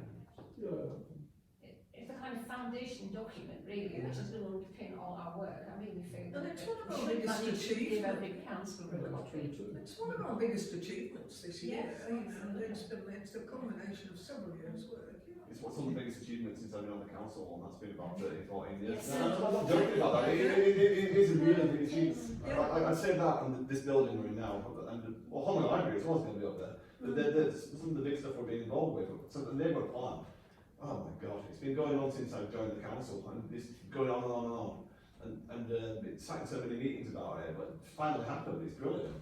Yeah. It's a kind of foundation document, really, which is going to underpin all our work. I really feel And that it's one of we our should biggest manage to give achievements. every councillor a That's true copy. too. It's one of our biggest achievements this year. Yes, You know, absolutely. it's a combination of several years' work. Yeah. It's one of the biggest achievements since I've been on the council, and that's been about 13, 14 years. Yes. No, I'm not joking about that. It is a really big achievement. I'd say that, and this building we're in now, and well, Holland Library is always going to be up there. But there's some of the big stuff we're being involved with. So the neighbourhood plan, oh my god, it's been going on since I've joined the council, and it's going on and on and on. And it's sat in so many meetings about it, but it's finally happened. It's brilliant.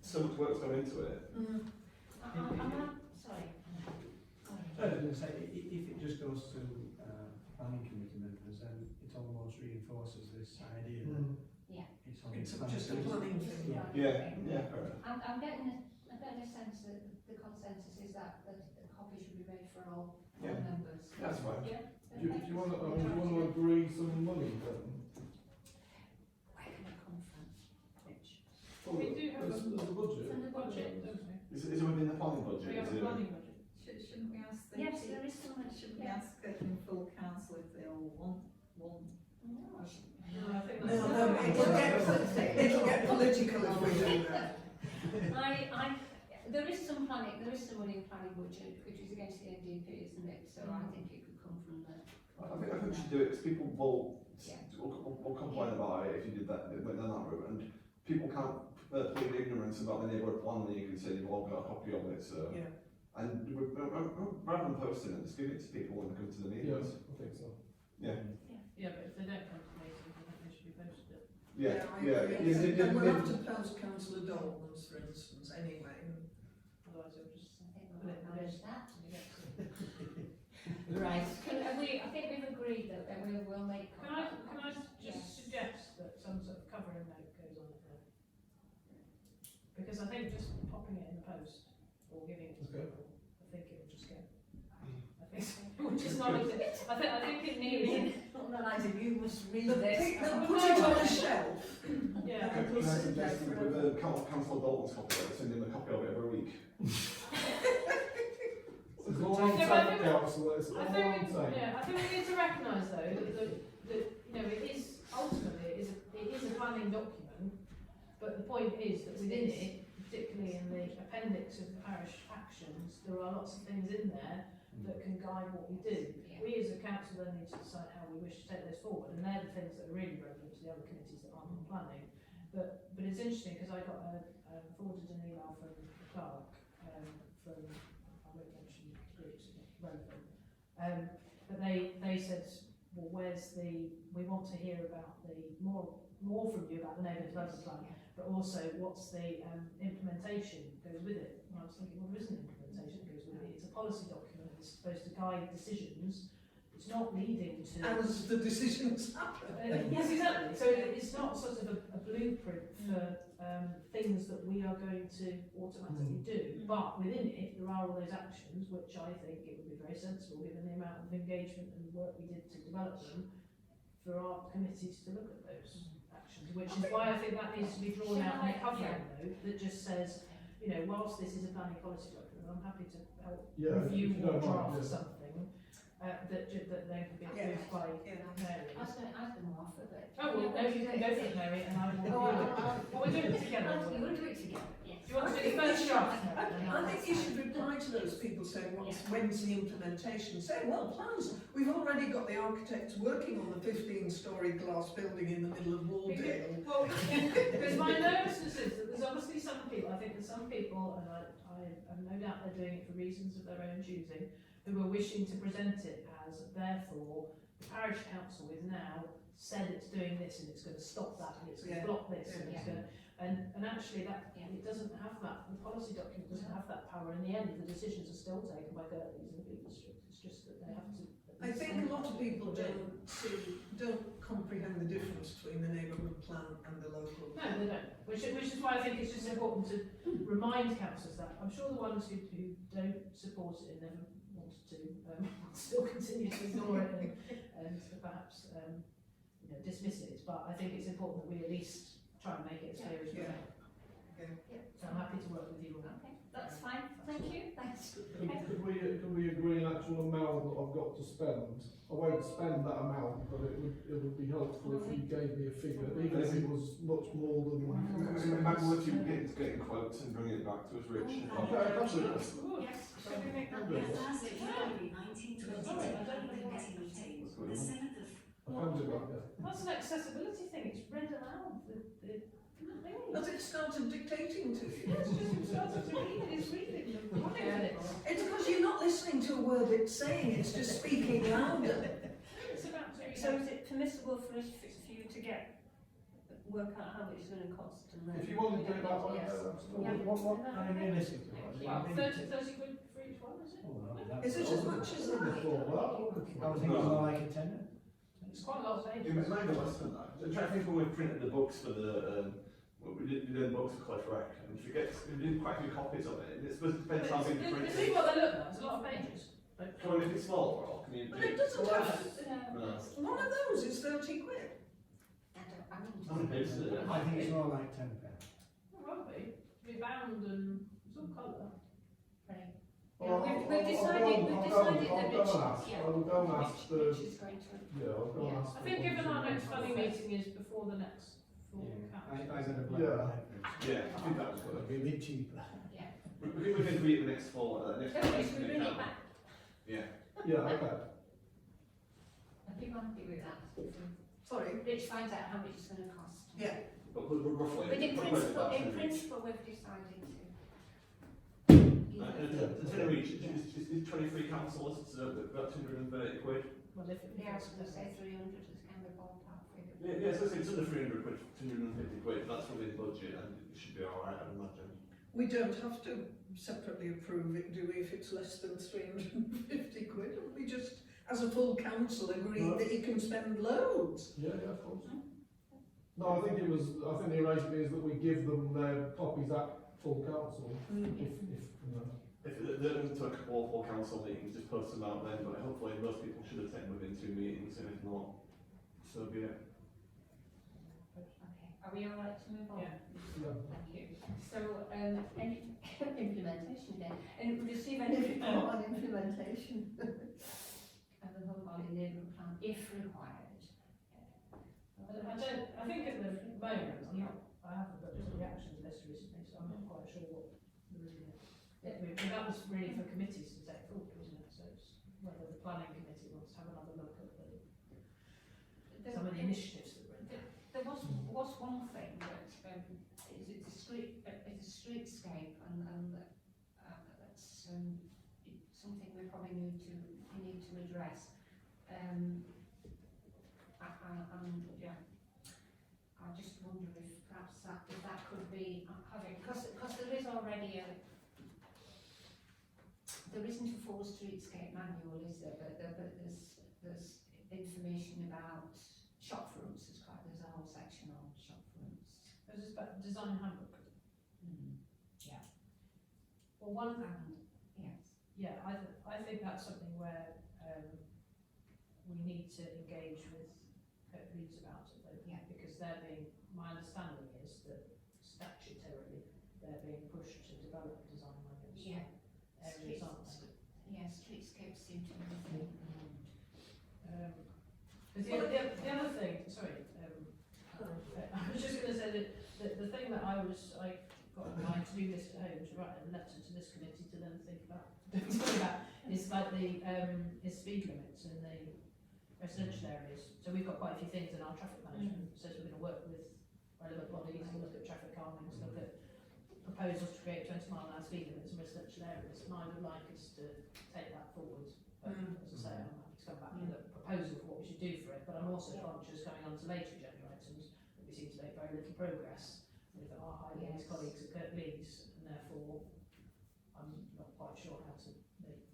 So much work's gone into it. Sorry. I was going to say, if it just goes to planning committee members, then it almost reinforces this idea that it's on It's planning just a committee. planning thing. Yeah. Fair enough. I'm getting a sense that the consensus is that a copy should be made for all Yeah. members. That's fine. Yeah? Do you want to agree some money then? Where can it come from? Rich? We do have There's a budget. From the budget, budget. don't we? Is it within the planning budget? We have Is a it- planning budget. Shouldn't we ask them? Yes, there is so much. Should we ask in full council if they all want one? No, No, I think No, that's. it'll get political if we do that. there is some money in planning budget, which is against the NDP, isn't it? So I think it could come from there. I think we should do it because people will Yeah. will complain about it if you did that, went down that route, and people can't plead ignorance about the neighbourhood plan when you can say you've all got a copy of it. So, Yeah. and rather than posting it, just give it to people when they come to the Yes, meetings. I think so. Yeah, Yeah, but if they don't come to meetings, I think they should be posted. yeah, I yeah. agree. yeah, And we'll have to post councillor Dalton's, for instance, anyway. Otherwise it'll just. I think we'll manage that. Yeah. Right. I think we've agreed that we'll make Can I contact. just Yes. suggest that some sort of covering note goes on it there? Because I think just popping it in the post or giving it to Okay. people, I think it will just go. I think it will just not exist. I think it needs. Eliza, you must read They'll put it on a shelf. Yeah. Can I suggest that with the Councillor Dalton's copy, send him a copy of it every week? It's a long Yeah, time, I think- councillor, it's a I long think, time. I think we need to recognise though that you know it is ultimately it is a planning document, but the point is that within it, particularly in the appendix of the parish actions, there are lots of things in there that can guide what we do. Yeah. We as a council then need to decide how we wish to take those forward, and they're the things that are really relevant to the other committees that aren't on planning. But it's interesting because I got forwarded an email from the clerk from I won't mention groups, it's not relevant. But they said, well, where's we want to hear about the more from you about the neighbourhood development plan, but also what's the implementation goes with it. And I was thinking, well, there isn't implementation that goes with it. It's a policy document. It's supposed to guide decisions. It's not leading to. As the decisions happen. Yes, exactly. So it's not sort of a blueprint for things that we are going to automatically do, but within it there are all those actions which I think it would be very sensible, given the amount of engagement and work we did to develop them, for our committees to look at those actions, which is why I think that needs to be drawn out in a covering note that just says, you know, whilst this is a planning policy document, I'm happy to help Yeah, if review you or don't mind, draft yeah. something that then can be approved by Mary. I was going to offer that. Oh, well, no, you can go for it, Mary, and I will review it. Well, we're doing it together. You will do it together, yes. Do you want to do the first draft? I think you should reply to those people saying, when's the implementation? Say, well, plans. We've already got the architects working on the 15-storey glass building in the middle of Waldale. Well, because my nervousness is that there's obviously some people, I think there's some people, and I have no doubt they're doing it for reasons of their own choosing, who are wishing to present it as, therefore, the parish council is now said it's doing this and it's going to stop that and it's going to Yeah. block this and it's going to, and actually that, Yeah. it doesn't have that, the policy document doesn't have that power. In the end, the decisions are still taken by Gertleys and Peak District. It's just that they have to. I think a lot of people don't comprehend the difference between the neighbourhood plan and the local. No, they don't. Which is why I think it's just important to remind councillors that. I'm sure the ones who don't support it and never wanted to still continue to ignore it and perhaps dismiss it. But I think it's important that we at least try and make it as clear as we Yeah. can. Yeah. So I'm happy to work with you on that. Okay, that's fine, thank you, thanks. Could we agree an actual amount that I've got to spend? I won't spend that amount, but it would be helpful if you gave me a figure, even if it was much more than. It might be worth you getting quotes and bringing it back to us, Rich. Okay, that's it. Yes, should we make that? I'll do it. As of February 1922, committee meeting, the 7th of I can do that, yeah. That's an accessibility thing. It's read aloud. The thing. Has it started dictating to you? It's just started to read it. It's reading the content. It's because you're not listening to a word it's saying, it's just speaking louder. It's about to. So is it permissible for us, for you to work out how much it's going to cost? And then If you want to do it that way, Yes. I mean, realistically, Well, 30 quid for each one, is it? Is it as much as I would have that? thought that. I was thinking more like a tenner. It's quite a lot of It pages. might be less than that. I'm trying to think when we printed the books for the, we did the books for Cliff Rec, and we did quite a few copies of it. It's supposed to depend how big the print See is. what they look like. It's a lot of pages. Can we make it smaller, or can you But do it doesn't Well, have, No. one of those is 30 quid. How many pages is it? I think it's more like £10. It won't be. Be bound and some colour. Right. Well, We've decided I'll that go and Rich, ask. yeah, I'll go and ask the, Rich is going to. yeah, I'll go and Yeah. ask. I think the given our ones next who- planning meeting is before the next full I council. got a black Yeah. library. Yeah, I think that was It'll good. be a bit cheaper. Yeah. We can agree at the next fall, next Okay, next should we bring it back? Yeah. Yeah, okay. Are you happy with that? Sorry. Rich finds out how much it's going to cost. Yeah. But roughly. But in probably principle, about 10 each. we've decided to. The 10 each, is 23 councillors, so about 230 quid. Well, if it Yeah, I was going to say 300 is kind of ballpark figure. Yeah, so it's under 300 quid, 250 quid, that's within budget, and it should be alright, I'd imagine. We don't have to separately approve it, do we, if it's less than 350 quid? We just, as a full council, agreed No. that you can spend loads. Yeah, of course. No, I think the arrangement is that we give them their copies at full council, if, you know. If they're going to a couple of council meetings, just post them out then, but hopefully most people should attend within 2 meetings, and if not, so be it. Okay, are we all right to move on? Yeah. Yeah. Thank you. So, any implementation then, and receive any report on implementation of the Hull Valley Neighbourhood Plan if required. I think at the moment, I haven't got just reactions list recently, so I'm not quite sure what there is in it. That was really for committees to take forward, wasn't it? So it's whether the planning committee wants to have another look at some of the initiatives that were in there. There was one thing that it's a streetscape and that's something we probably need to address. I just wonder if perhaps that could be having, because there is already there isn't a full streetscape manual, is there? But there's information about shop fronts. There's a whole section on shop fronts. There's this design handbook. Yeah. Well, one, Yes. yeah, I think that's something where we need to engage with Leeds about it, though, Yeah. because my understanding is that statutorily they're being pushed to develop design manuals. Yeah. Areas, aren't they? Yeah, streetscapes seem to be the thing at the moment. The other thing, sorry, I was just going to say that the thing that I got on my to-do list at home to write a letter to this committee to then think about is like is speed limits in the residential areas. So we've got quite a few things in our traffic management. Says we're going to work with relevant bodies to look at traffic calming, to look at proposals to create 20-mile-an-hour speed limits in residential areas. And I would like us to take that forward. But as I say, I'm happy to come back with a proposal for what we should do for it, but I'm also conscious coming on to later agenda items that we seem to make very little progress with our highways colleagues at Kirklees, and therefore I'm not quite sure how to make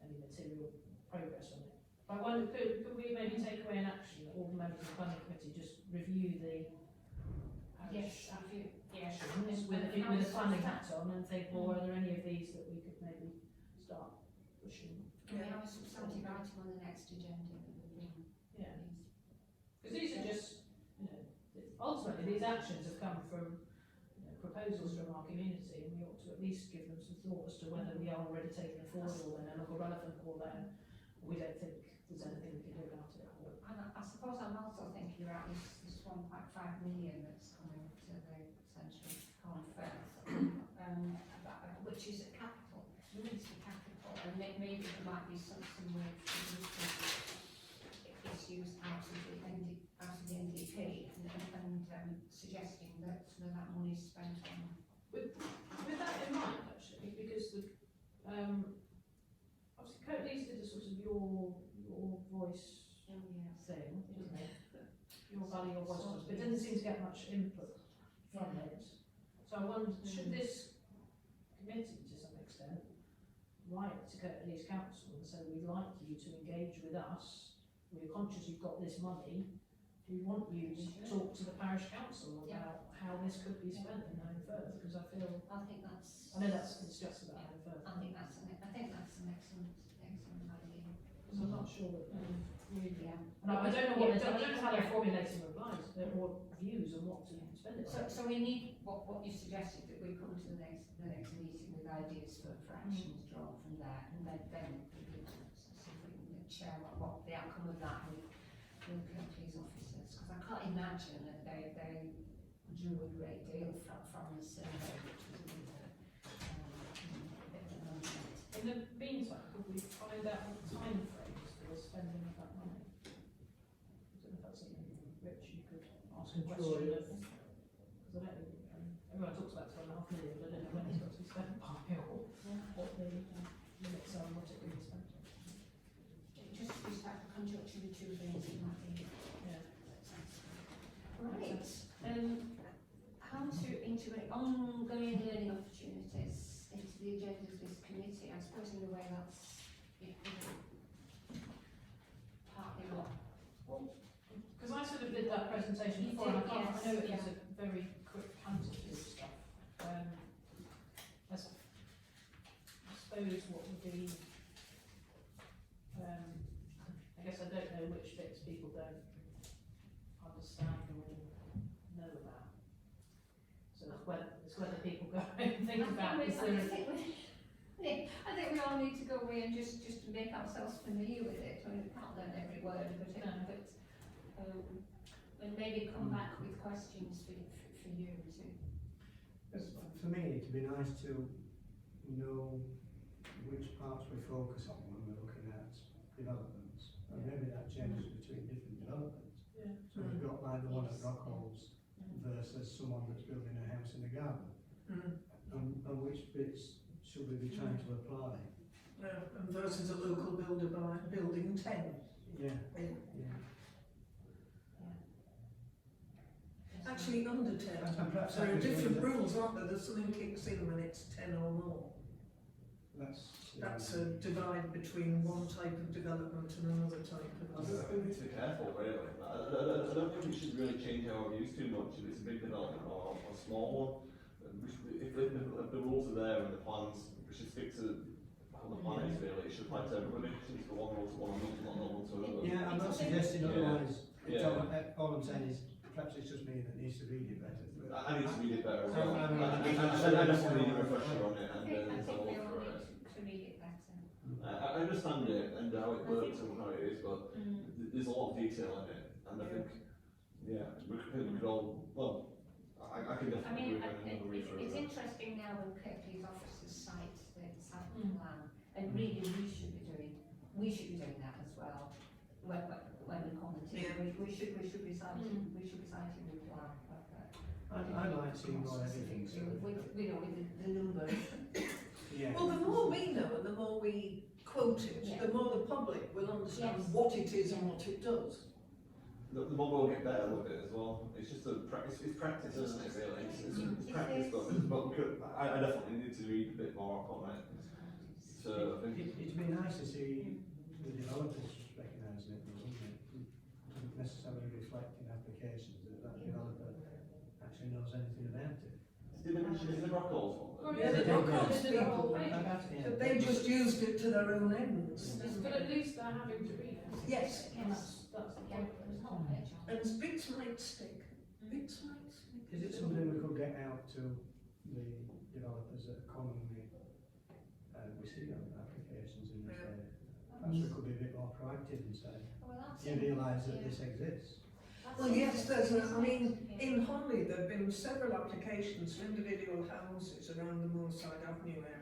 any material progress on it. But I wonder, could we maybe take away an action that all the members of the planning committee just review the Yes, actions with a planning hat on and think, well, are there any of these that we could maybe start pushing? Can we have a substantive item on the next agenda? Yeah. Because these are just, you know, ultimately these actions have come from, you know, proposals from our community, and we ought to at least give them some thought as to whether we are already taking it forward, or they're no longer relevant, or then we don't think there's anything we can do about it. And I suppose I'm also thinking about this 1.5 million that's coming to the central conference, which is a capital, municipal capital, and maybe there might be some way it's used out of the NDP, and suggesting that some of that money is spent on. With that in mind, actually, because the obviously Kirklees did a sort of your voice thing, didn't it? Your value, your voice, but it didn't seem to get much input from it. So I wonder, should this committee, to some extent, write to Kirklees Council and say, we'd like you to engage with us, we're conscious you've got this money, we want you to talk to the parish council about how this could be spent and going further, because I feel, I think that's. I know that's discussed about going further. I think that's an excellent idea. Because I'm not sure that really. Yeah. And I don't know what, I don't know how they're formulating replies, or views on what to spend it on. So we need what you suggested, that we come to the next meeting with ideas for actions drawn from there, and then we can see if we can share what the outcome of that with Kirklees officers, because I can't imagine that they drew a great deal from the survey, which was a bit of an understatement. In the meantime, could we find out what the time frames for the spending of that money? I don't know if that's something, Rich, you could ask a question of, because I don't know, everyone talks about 2.5 million, but I don't know when it's got to be spent by, or what the limits are, and what it can be spent on. Just respect the conjunction of two things, it might be. Yeah. Right, how to integrate ongoing learning opportunities into the agenda of this committee. I suppose in a way that's partly what. Because I sort of did that presentation You before, and did, I yes, know it yeah. was a very quick canter through stuff. I suppose what would be, I guess I don't know which bits people don't understand or know about. So it's whether people go and think about is there I think we all need to go away and just to make ourselves familiar with it. I mean, we can't learn every word, and maybe come back with questions for you too. For me, it'd be nice to know which parts we focus on when we're looking at developments, and maybe that changes between different developments. Yeah. So we've got like the one at Rockholes versus someone that's building a house in a garden, and which bits should we be trying to apply? And versus a local builder by building 10. Yeah. Actually, under 10. And perhaps There that are could be different the- rules, aren't there? There's something kicks in when it's 10 or more. That's a divide between one type of development and another type of I think we need to be careful, really. I don't think we should really change our views too much if it's a big development or a small one. If the rules are there and the plans, we should stick to how the plan is really. It should apply to everybody. It shouldn't be one rule to one and not one to another. Yeah, I'm not suggesting Yeah. otherwise. Yeah. All I'm saying is, perhaps it's just me that needs to read it better. I need to read it better as well. I I just need a refresher on it I and think then we I'll all look for need it. to read it better. I understand it and how it works and how it is, but there's a lot of detail in it, and I think, we could all, well, I can I definitely mean, agree with another read through it's of it. interesting now when Kirklees officers cite the site plan, and really we should be doing that as well. When we comment, we should be citing the plan. I'd like to see more everything, so. With the numbers. Yeah. Well, the more we know and the more we quote it, the more the public will understand Yes. what it is and what it does. The model will get better with it as well. It's just a practice. It's practice, isn't it? Really, it's practice. But we could, I definitely need to read a bit more up on it. So I think It'd be nice to see the developers recognising it, wouldn't it? It doesn't necessarily reflect in applications that developer actually knows anything about it. did they mention is the Rockall's one? Well, Yeah, they the don't Rockall's do the whole people, page. But they just used it to their own ends. But at least they're having to read it. Yes. And that's the point. And bits might stick. Bits might stick. Is it something we could get out to the developers that commonly we see on applications in this area? Perhaps we could be a bit more proactive and say, do you realise that this exists? Well, yes, I mean, in Holly there have been several applications for individual houses around the Moorside Avenue area.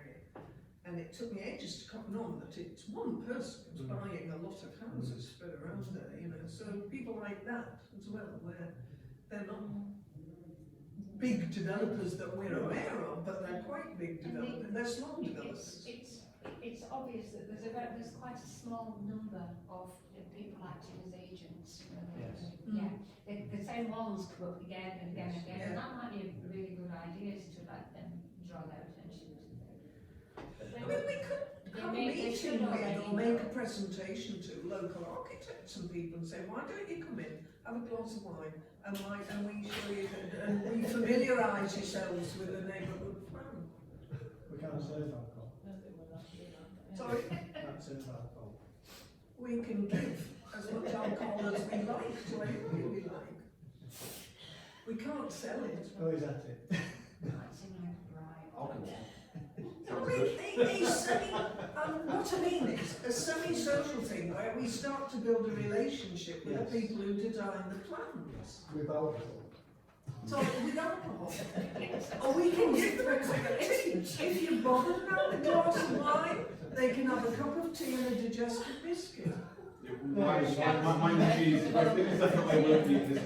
And it took me ages to cotton on that it's one person who's buying a lot of houses spread around there, you know. So people like that as well, where they're not big developers that we're aware of, but they're quite big developers. They're small developers. It's obvious that there's quite a small number of people acting as agents. Yes. Yeah, the same ones come up again and again and again, and that might be a really good idea is to let them draw their attention to it. I mean, we could have a meeting with or make a presentation to local architects and people and say, why don't you come in, have a glass of wine, and we show you, and we familiarise yourselves with the neighbourhood plan. We can't serve alcohol. I don't think we're allowed to do that, but yeah. Sorry, Can't serve alcohol. we can give as much alcohol as we like to anybody we like. We can't sell it. Oh, is that it? That's in like right. Alcohol. I mean, what I mean is a semi-social thing where we start to build a relationship with the people who design the plans. With alcohol. So with alcohol, or we can give them a quick teach. If you're bothered about a glass of wine, they can have a cup of tea and a digestive biscuit. Mine and cheese. I think it's definitely worth it, isn't it?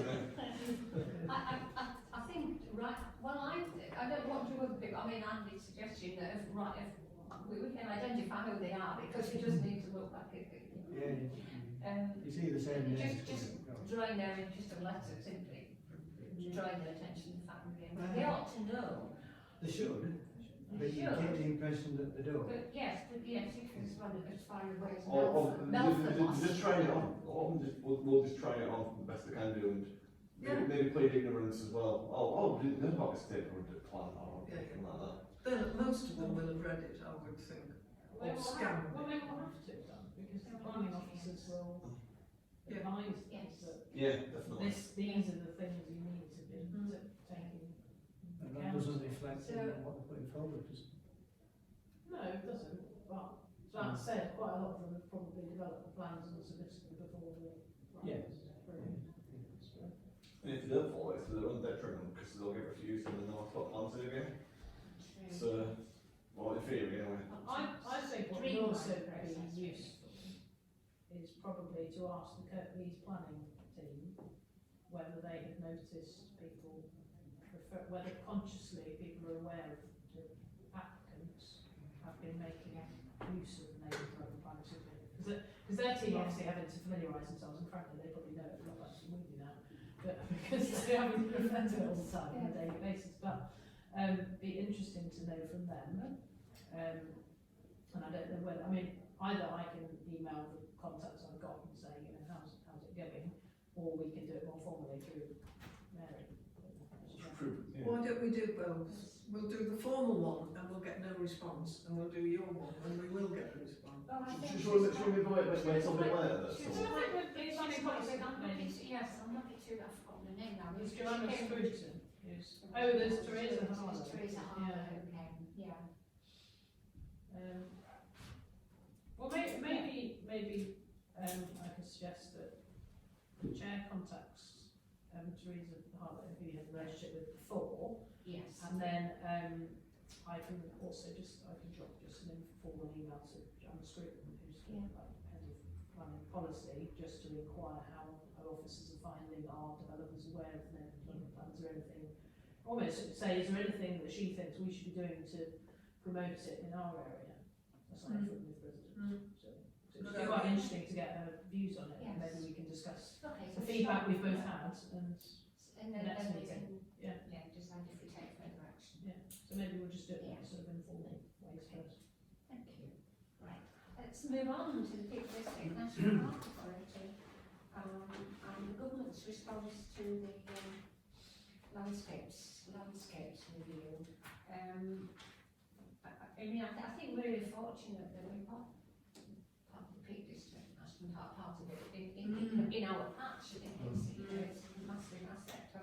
I think, right, well, I don't want to other people, I mean, Andy's suggestion that if we can identify who they are, because it does need to look like it. Yeah, you see the same names. Just drawing their interest of letter, simply, drawing their attention to the fact that they ought to know. They should, but They you should. get the impression that they don't. But yes, if it's one of as far away as Or Melford. just try it on. We'll just try it on the best they can do, and maybe plead ignorance as well. Oh, we didn't know about this neighbourhood plan or anything like that. Then most of them will have read it, I would think. They Or will scanned have, well, it. they will have to then, because the planning officers will advise them Yes. that Yeah, definitely. these are the things you need to be taking. And that doesn't reflect on what they're putting forward, does it? No, it doesn't, but that said, quite a lot of them have probably developed the plans and submitted them before the. Yeah. And if you don't follow it, it's to their own detriment because they'll get refused and then they'll have to put plans in again. So, well, in theory, anyway. I think what would also be useful is probably to ask the Kirklees planning team whether they have noticed people, whether consciously people are aware of the applicants have been making use of neighbourhood plans. Because their team obviously having to familiarise themselves, and frankly they probably know it a lot better than we do now, but because they're having to refer to it all the time on a daily basis. But be interesting to know from them. And I don't know whether, I mean, either I can email the contacts I've got and say, you know, how's it going, or we can do it more formally through Mary. Why don't we do both? We'll do the formal one and we'll get no response, and we'll do your one and we will get a response. Well, I think Should we wait till a bit later? yes, I'm happy to, I've forgotten the name now. There's Joanna Scruton, who's, oh, there's Teresa Harlow. Teresa Harlow, okay, yeah. Well, maybe I could suggest that the chair contacts Teresa Harlow, who you had a relationship with before, Yes. and then I can also I can drop just an informal email to Joanna Scruton, who's like head of planning policy, just to inquire how our officers are finding our developers aware of their development plans or anything. Almost say, is there anything that she thinks we should be doing to promote it in our area, aside from with residents? So So it'd be quite interesting to get views on it, and Yes. maybe we can discuss Okay, the feedback we've both had, And then, next then we meeting. can, Yeah. decide if we take further action. so maybe we'll just do it in Yeah. sort of informal ways first. Thank you. Right, let's move on to the Peak District National Park Authority. And the government's response to the landscapes review. I mean, I think we're really fortunate that we've got part of the Peak District National Park, part of it in our patch. I think it's a massive asset. So,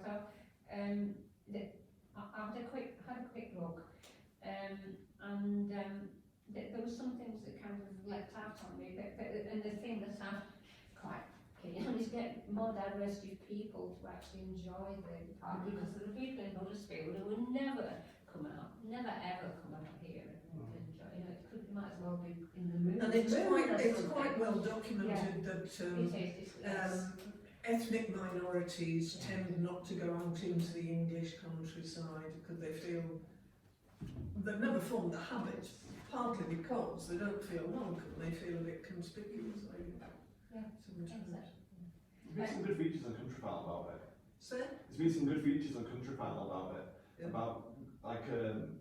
I had a quick look, and there were some things that kind of leapt out on me, and the thing that I'm quite keen on is get more diversity of people to actually enjoy the park, because there are people in Huddersfield who would never ever come out here and enjoy. It might as well be in the moon. And it's quite well documented that It's ethnic minorities tend not to go out into the English countryside because they feel they've never formed the habit, partly because they don't feel welcome, they feel a bit conspicuous. Sometimes. There's been some good features on Countryfile about it. So, There's been some good features on Countryfile about it. Yeah. About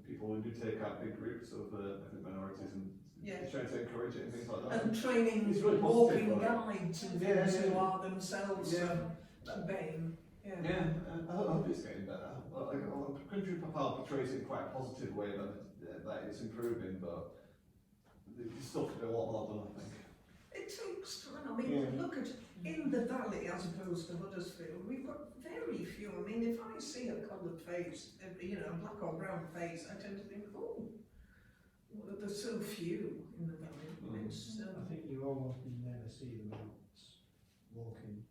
people who do take out big groups of ethnic minorities and Yeah. trying to encourage it and things like that. and training It's really walking positive, right? guides and Yeah, things yeah. who are themselves Yeah. BAME. Yeah. Yeah, I hope it's getting better. Countryfile portrays it in quite a positive way that it's improving, but there's still could be a lot more done, I think. It takes time. I mean, Yeah. look at in the valley as opposed to Huddersfield, we've got very few. I mean, if I see a coloured face, a black or brown face, I tend to think, oh, well, there's so few in the valley. Mm. It's, I think you almost never see them out walking.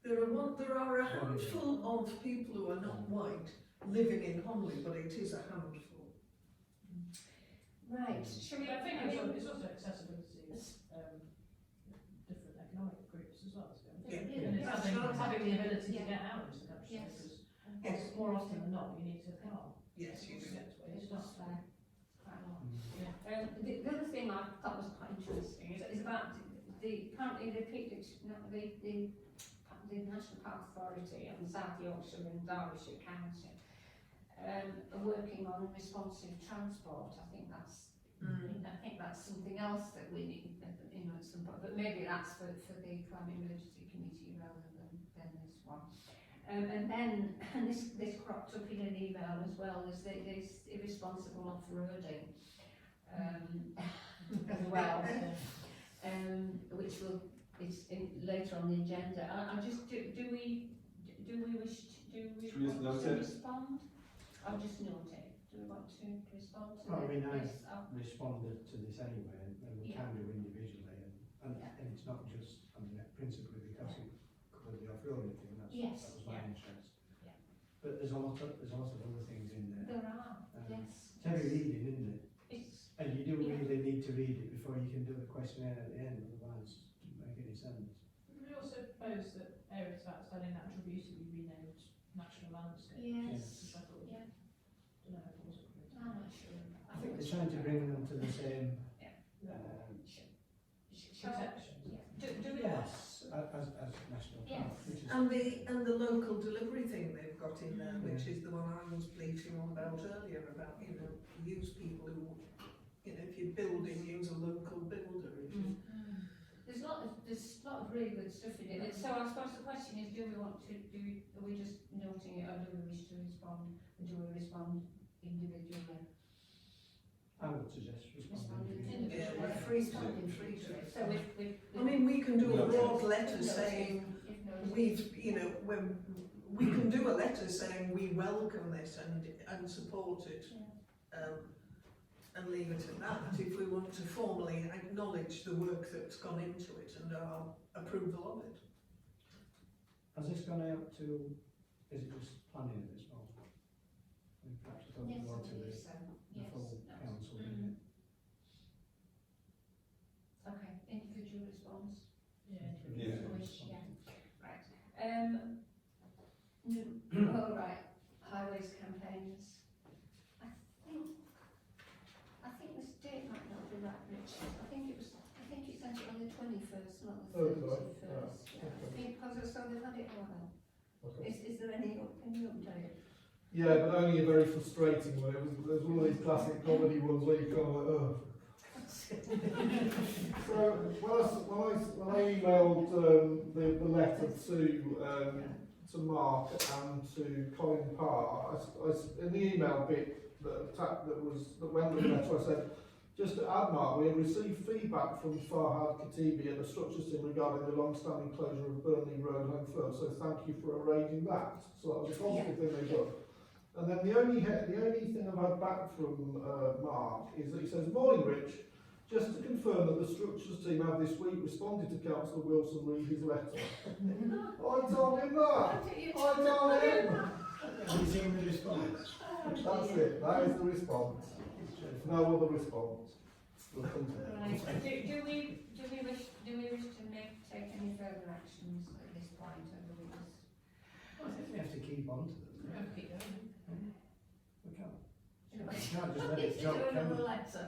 there are a handful of people who are not white living in Honley, but it is a handful. right. Shall we? I think it's also accessibility, different economic groups as well. So Yeah. and it's having the ability to get out into the countryside, Yes. because more often than not, you need to car. Yes, you to do. get to where you It's start. just there, quite a lot. Yeah. The other thing I thought was quite interesting is about apparently the National Park Authority and South Yorkshire and Derbyshire County are working on responsive transport. I think that's something else that we need, at some point, but maybe that's for the Climate Emergency Committee rather than this one. And then, and this cropped up in an email as well, is this irresponsible off-roading as well, which is later on the agenda. I just do we wish Should we just note to it? respond? I'll just note it. Do we want to respond to Well, I mean, this? Responded to this anyway, and we Yeah. can do individually, and it's not just, I mean, principally because it covered the off-roading thing, that Yes, was my yeah. interest. Yeah. But there's a lot of other things in there. There are, yes. It's heavy reading, isn't it? It's, And you do Yeah. really need to read it before you can do the questionnaire at the end, otherwise it doesn't make any sense. We also propose that areas of outstanding natural beauty be renamed national landscape. yes. Which I thought, Yeah. don't know if it was approved. I'm not sure. I think they're trying to bring them to the same, Protections. Do we? yes, as national Yes. park, which is. And the local delivery thing they've got in there, which is the one I was bleating on about earlier, about, use people who, if you're building, use a local builder. If you, There's a lot of really good stuff in it. And so I suppose the question is, are we just noting it, or do we wish to respond? Or do we respond individually? I would suggest responding. individually. Yeah, we're free to it. So if I mean, we can do a No. broad letter saying, when we can do a letter saying we welcome this and support it, and leave it at that. If we want to formally acknowledge the work that's gone into it and our approval of it. Has this gone out to, is it just planning at this moment? I mean, perhaps it Yes, doesn't go I to believe the so. the Yes, full that's- council, mm. is it? Okay, individual response. Yeah. Yeah. Wish, yeah. Right. All right. Highways campaigns. I think this date might not be right, Richard. I think it's sent it on the 24th. they've had it a while. Okay. Is there any update? Yeah, but only a very frustrating one. It was one of these classic comedy ones where you kind of like, oh. So when I emailed the letter to Mark and to Colin Parr, in the email bit that went with the letter, I said, just to add, Mark, we have received feedback from Farhad Khatibi at the structures team regarding the long-standing closure of Burnley Road Home Firm, so thank you for arranging that. So that was a positive thing they've done. And then the only thing I've had back from Mark is that he says, morning Rich, just to confirm that the structures team have this week responded to Councillor Wilson read his letter. I told him that. I told him. Have you seen the response? That's it. That is the response. No other response. We'll come to that. Right. Do we wish to take any further actions at this point, or do we just? I think we have to keep on to them. We have to keep going. We can't. You know, We can't just let it it's drop, doing can another we? letter.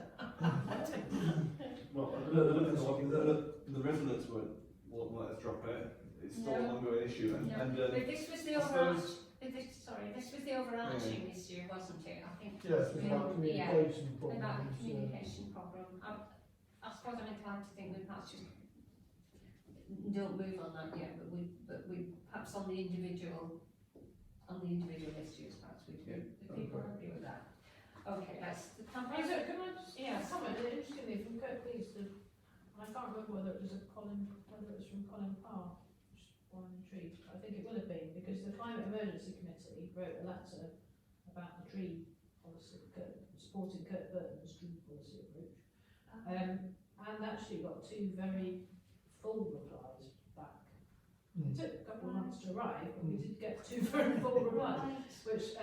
Well, the residents won't let us drop it. It's still an ongoing issue, No, but this was the overarching issue, wasn't it? I think. Yes, it's about communication problems. About the communication problem. I suppose I'm inclined to think we perhaps just don't move on that yet, but we perhaps on the individual issues, perhaps we do. The people agree with that. Okay, that's the campaign. So can I just Yeah. comment, interestingly, from Kirk Lees, I can't remember whether it was from Colin Parr, which is why I'm intrigued. I think it will have been, because the Climate Emergency Committee wrote a letter about the tree policy, supporting Kurt Burton's tree policy approach. And actually got two very full replies back. It took a couple of months to arrive, but we did get two very full replies, which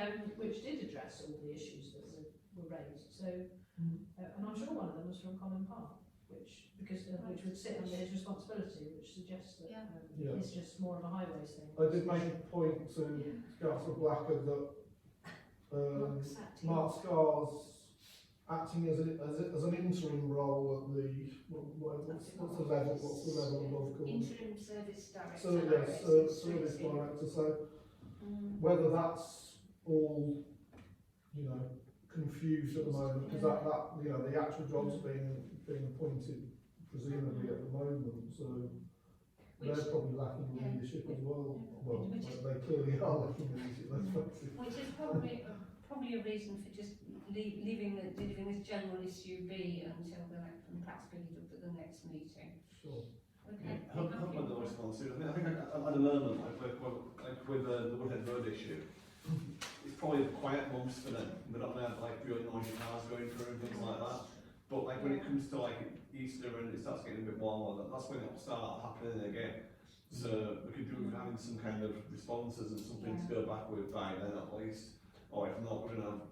did address all the issues that were raised. So, and I'm sure one of them was from Colin Parr, which would sit under his responsibility, which suggests that it's just more of a highways thing. I did make a point to Councillor Blackard that Mark Scar's acting as an interim role at the what's the level above called? Interim service director. So yes, service director. So whether that's all, confused at the moment, because that the actual job's being appointed presumably at the moment, so they're probably lacking leadership as well. Well, they clearly are lacking leadership. Let's face it. Which is probably a reason for just leaving this general issue be until and perhaps pick it up at the next meeting. Sure. Okay. Help with the response. I think I had an element with the Woodhead Road issue. It's probably quiet months for them. They're not going to have really noisy cars going through and things like that. But when it comes to Easter and it starts getting a bit warmer, that's when it'll start happening again. So we could do with having some kind of responses and something to go back with by then at least. Or if not, we're going to have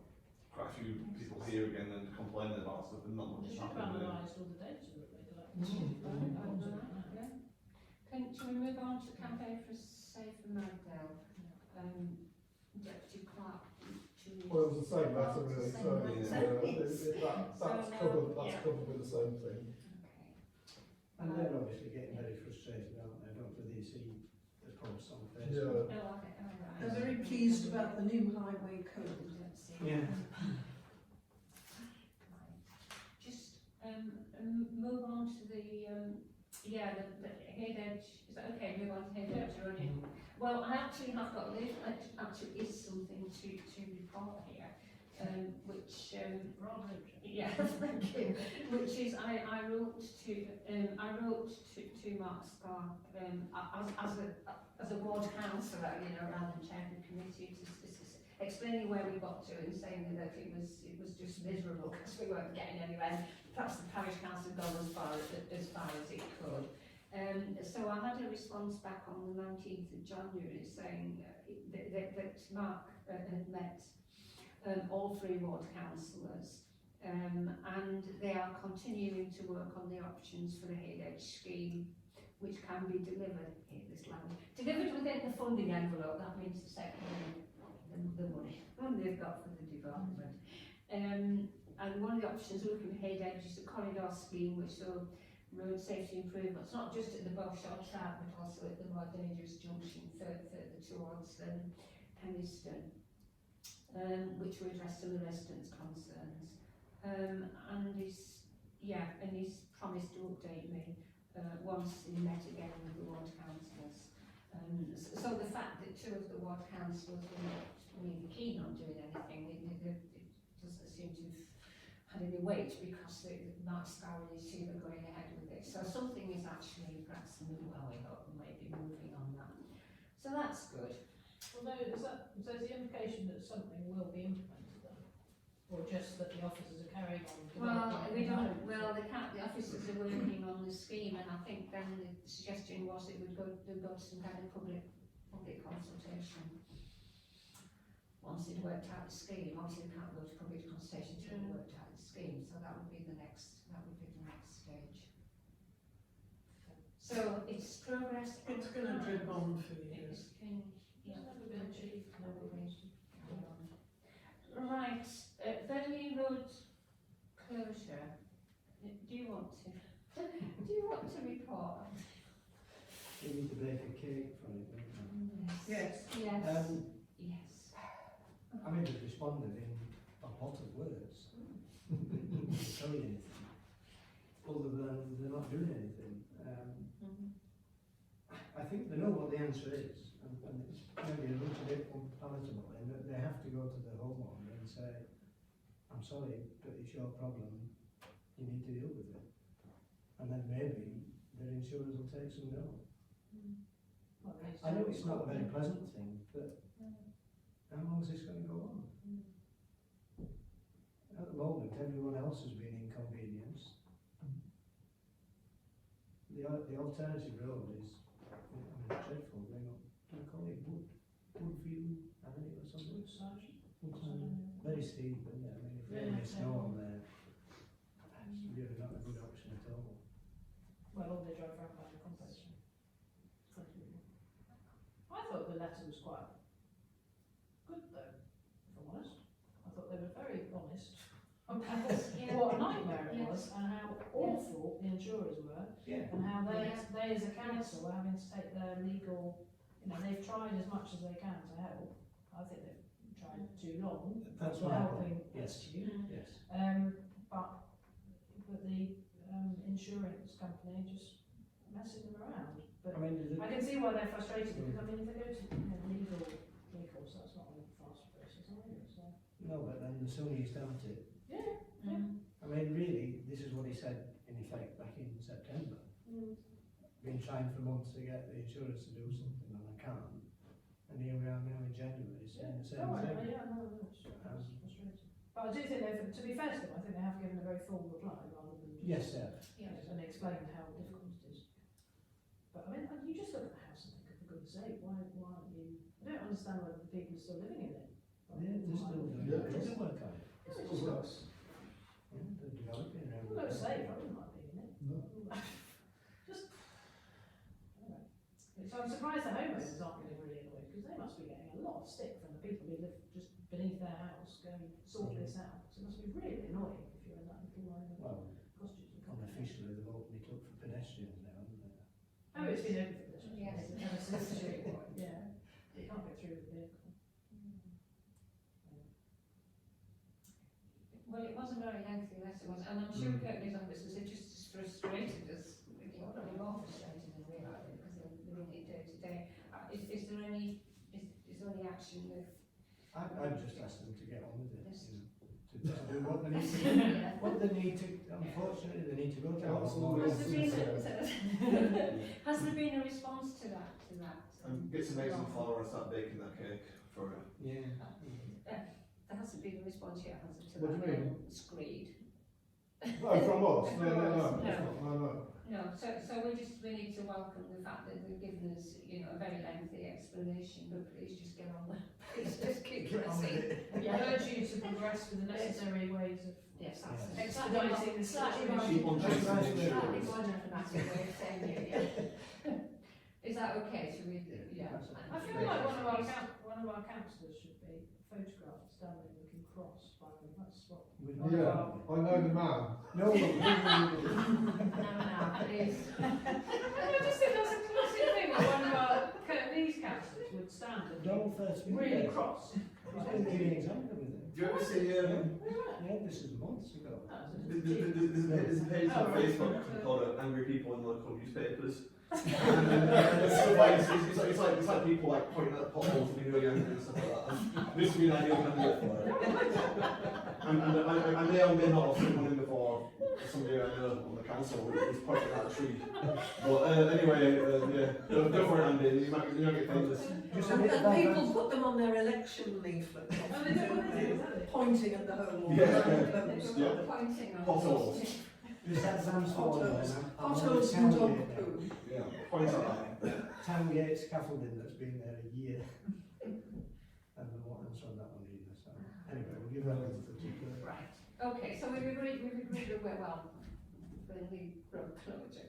quite a few people here again and complaining about stuff and not much They is should have happening. analysed all the data that they collected. Shall we move on to the campaign for a safer Magdale? Deputy Clerk. Well, it was the same letter really. So that's So covered. now, That's covered with the same thing. Okay. And they're obviously getting very frustrated, aren't they? Don't they see the posts on Facebook? Yeah. Oh, okay, all right. They're very pleased about the new highway code. Let's see. Yeah. Just move on to the head edge. Is that okay? Move on to head edge running. Well, I actually have got this. Actually, is something to report here, which thank you. Which is I wrote to Mark Scar as a ward councillor, rather than chair of the committee, explaining where we got to and saying that it was just miserable because we weren't getting anywhere. Perhaps the parish council had gone as far as it could. So I had a response back on the 19th of January saying that Mark had met all three ward councillors and they are continuing to work on the options for the Head Edge scheme, which can be delivered within the funding envelope. That means the second the money they've got for the development. And one of the options looking at Head Edge is a corridor scheme which will road safety improvements, not just at the Bowshore Trap, but also at the more dangerous junction further towards Penistone, which will address some of the residents' concerns. And he's promised to update me once he met again with the ward councillors. So the fact that two of the ward councillors were not really keen on doing anything, it doesn't seem to have had any weight because Mark Scour and his team are going ahead with it. So something is actually perhaps moving up and maybe moving on that. So that's good. Although, there's the implication that something will be implemented then? Or just that the officers are carrying on? Well, we don't, the officers are working on the scheme, and I think then the suggestion was it would go to some kind of public consultation. Once they'd worked out the scheme, obviously they can't go to public consultation until they've worked out the scheme, so that would be the next stage. So it's progress. It's going to drip on for years. It's been, It's never been achieved. Right, Burnley Road closure. Do you want to report? We need to bake a cake from it, don't we? Yes. Yes. Yes. I mean, they've responded in a lot of words. Not telling anything. Other than they're not doing anything. I think they know what the answer is, and it's maybe a little bit unpalatable, in that they have to go to the homeowner and say, I'm sorry, but it's your problem, you need to deal with it. And then maybe their insurers will take some note. I know it's not a very pleasant thing, but how long is this going to go on? At the moment, everyone else has been inconvenienced. The alternative road is, dreadful, going up, do you call it Woodview Avenue or something? Very steep, isn't it? I mean, if there's any snow on there, it's really not a good option at all. Well, all they drive around by the compost. I thought the letter was quite good though, if I'm honest. I thought they were very honest about what a nightmare it was and how awful the insurers were. Yeah. And how they as a council are having to take their legal, they've tried as much as they can to help. I think they've tried too long. That's for my helping point. Yes. rescue. Yes. But the insurance company just messing them around. But I mean, I can see why they're frustrated because if they go to legal recourse, that's not a fast process either. So. no, but then the sooner you start it. Yeah. I mean, really, this is what he said in effect back in September. Been trying for months to get the insurers to do something, and I can't. And here we are now in January saying the same thing. It's frustrating. But I do think to be fair to them, I think they have given a very full reply rather than just, Yes, sir. and explained how difficult it is. But I mean, you just look at the house and think, for goodness sake, why aren't you? I don't understand whether the people are still living in it. Yeah, they're still doing Yeah. it. It doesn't work out. Yeah, it just looks. Yeah, they're developing around. It looks safe. I wouldn't like being in it. No. Just. Anyway. So I'm surprised the homeowners aren't getting really annoyed because they must be getting a lot of stick from the people who live just beneath their house going sort this out. So it must be really annoying if you're in that little line of Well, costumes. unofficially, they've opened it up for pedestrians now, haven't they? Oh, it's been open for this. Yes. Ever since the street. Yeah. You can't get through with the vehicle. Well, it was a very lengthy letter, was and I'm sure Kirkby's officers are just as frustrated as, probably more frustrated than we are, because they're doing it day to day. Is there any action with? I've just asked them to get on with it, Yes. to do what they need to do. Yeah. What they need to, unfortunately, they need to go to Council our Has there been a response to that? Get some eggs and flour and start baking that cake for it. Yeah. There hasn't been a response yet, has there, to What do that you mean? screed? No, from us. No. No, so we need to welcome the fact that they've given us, a very lengthy explanation, but please just get on with it. Please just keep pressing. I urge you to progress with the necessary ways of Yes, Yes. expediting this slightly more, Keep on chasing the slightly insurers. more diplomatic way of saying it, yeah. Is that okay? Should we, yeah. I feel like one of our councillors should be photographed standing looking cross by them. That's what We're not Yeah, arguing. I know the man. No, look, we No, please. I just think that's a classic thing that one of our these councillors would stand and Donald first be been really there. cross. He's been giving an example with it. Do you ever see, Yeah, this is months ago. there's a page on Facebook called Angry People in Local Newspapers. and stuff like, it's like people like pointing at potholes and being really angry and stuff like that. And this would be an ideal candidate for it. And they may not have seen one in before, somebody I know on the council was pointing at a tree. But anyway, yeah, go for it, Andy, you might get famous. Just a And bit about people that. put them on their election leaflets, Oh, they don't want to do that. pointing at the whole Yeah. road. Yeah. Pointing on. Potholes. Just that Sam's Potholes. I'm on the Potholes and dog Towngate now. poo. Yeah, point at that. Towngate scaffolding that's been there a year. And I won't answer on that one either, so. Anyway, we'll give that one to the Right, okay, so we've agreed that we're, well, for the road closure.